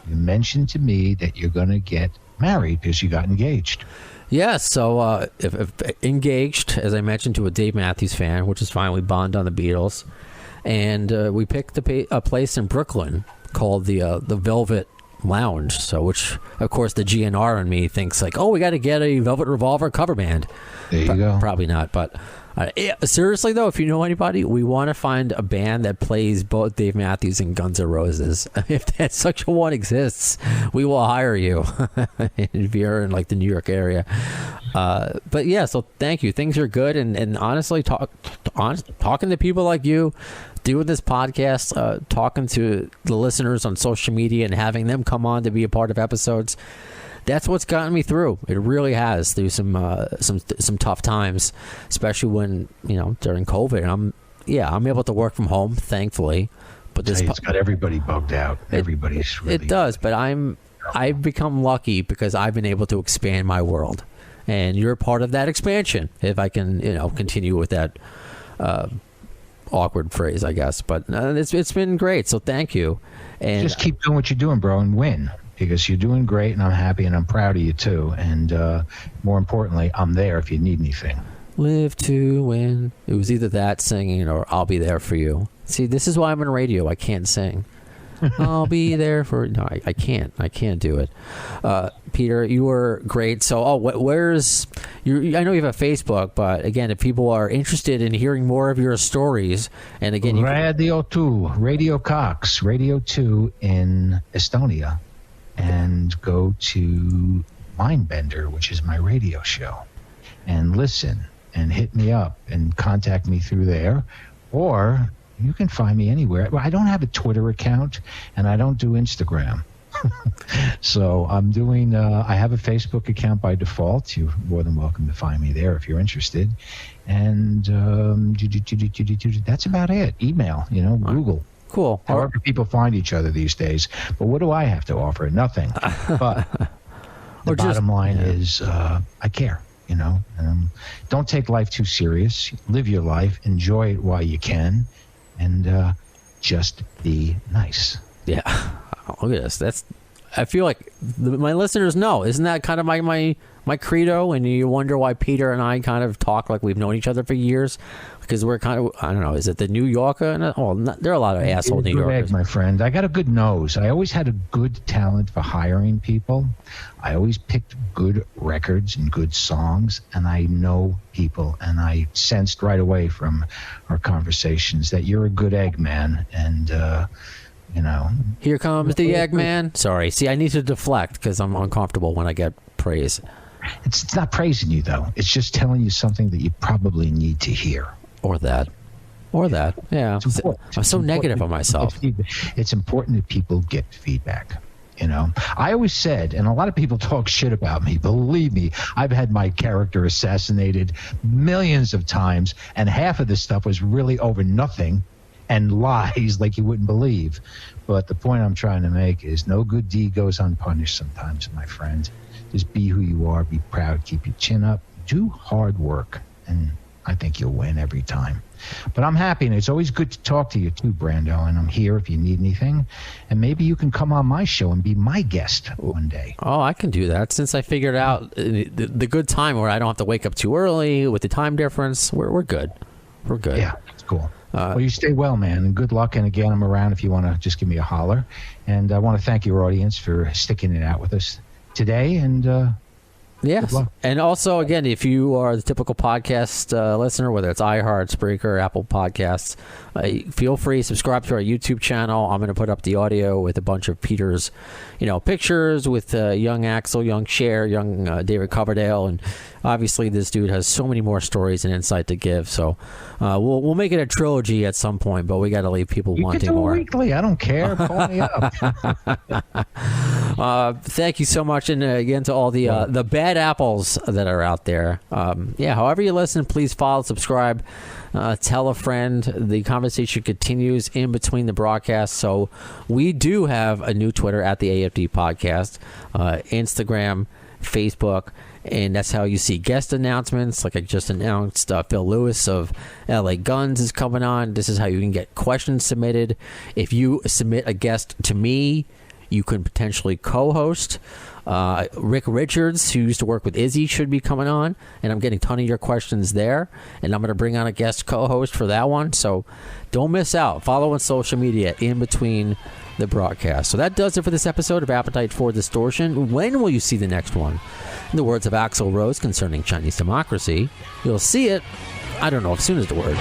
You mentioned to me that you're going to get married because you got engaged. Yeah, so if engaged, as I mentioned, to a Dave Matthews fan, which is fine. We bond on the Beatles. And we picked a place in Brooklyn called the Velvet Lounge, so which of course the GN'R in me thinks like, oh, we got to get a Velvet Revolver cover band. There you go. Probably not, but seriously though, if you know anybody, we want to find a band that plays both Dave Matthews and Guns-N' Roses. If that such a one exists, we will hire you if you're in like the New York area. But yeah, so thank you. Things are good, and honestly, talking to people like you, doing this podcast, talking to the listeners on social media and having them come on to be a part of episodes, that's what's gotten me through. It really has, through some tough times, especially when, during COVID. I'm able to work from home, thankfully. But it's got everybody bugged out. Everybody's really... It does, but I've become lucky because I've been able to expand my world. And you're part of that expansion, if I can, continue with that awkward phrase, I guess. But it's been great, so thank you. And just keep doing what you're doing, bro, and win, because you're doing great, and I'm happy, and I'm proud of you too. And more importantly, I'm there if you need anything. Live to win. It was either that singing or I'll be there for you. See, this is why I'm in radio. I can't sing. I'll be there for... No, I can't. I can't do it. Peter, you were great. So, where's... I know you have a Facebook, but again, if people are interested in hearing more of your stories, and again... Radio 2, Radio Cox, Radio 2 in Estonia, and go to Mindbender, which is my radio show, and listen, and hit me up, and contact me through there, or... You can find me anywhere. Well, I don't have a Twitter account, and I don't do Instagram. So I'm doing, I have a Facebook account by default. You're more than welcome to find me there if you're interested. And that's about it. Email, Google. Cool. However people find each other these days. But what do I have to offer? Nothing. But the bottom line is I care. Don't take life too serious. Live your life. Enjoy it while you can. And just be nice. Yeah. Look at this. I feel like my listeners know. Isn't that kind of my credo? And you wonder why Peter and I kind of talk like we've known each other for years, because we're kind of, I don't know, is it the New Yorker? Well, there are a lot of asshole New Yorkers. Egg, my friend. I got a good nose. I always had a good talent for hiring people. I always picked good records and good songs, and I know people, and I sensed right away from our conversations that you're a good egg, man, and Here comes the Eggman. Sorry. See, I need to deflect because I'm uncomfortable when I get praise. It's not praising you, though. It's just telling you something that you probably need to hear. Or that. Yeah. I'm so negative on myself. It's important that people get feedback. I always said, and a lot of people talk shit about me. Believe me, I've had my character assassinated millions of times, and half of this stuff was really over nothing and lies like you wouldn't believe. But the point I'm trying to make is no good deed goes unpunished sometimes, my friend. Just be who you are, be proud, keep your chin up, do hard work, and I think you'll win every time. But I'm happy, and it's always good to talk to you too, Brando, and I'm here if you need anything. And maybe you can come on my show and be my guest one day. Oh, I can do that. Since I figured out the good time where I don't have to wake up too early with the time difference, we're good. We're good. Yeah, it's cool. Well, you stay well, man, and good luck. And again, I'm around if you want to just give me a holler. And I want to thank your audience for sticking it out with us today. And yes. And also, again, if you are the typical podcast listener, whether it's iHeart, Spreaker, Apple Podcasts, feel free to subscribe to our YouTube channel. I'm going to put up the audio with a bunch of Peter's, pictures with young Axl, young Cher, young David Coverdale, and obviously this dude has so many more stories and insight to give. So we'll make it a trilogy at some point, but we got to leave people wanting more. Weekly, I don't care. Call me up. Thank you so much, and again to all the bad apples that are out there. However you listen, please follow, subscribe, tell a friend. The conversation continues in between the broadcasts. So we do have a new Twitter at the AFD Podcast, Instagram, Facebook, and that's how you see guest announcements. Like I just announced, Phil Lewis of LA Guns is coming on. This is how you can get questions submitted. If you submit a guest to me, you can potentially co-host. Rick Richards, who used to work with Izzy, should be coming on, and I'm getting a ton of your questions there, and I'm going to bring on a guest co-host for that one, so don't miss out. Follow on social media in between the broadcast. So that does it for this episode of Appetite for Distortion. When will you see the next one? In the words of Axl Rose concerning Chinese democracy, you'll see it, I don't know if soon is the word.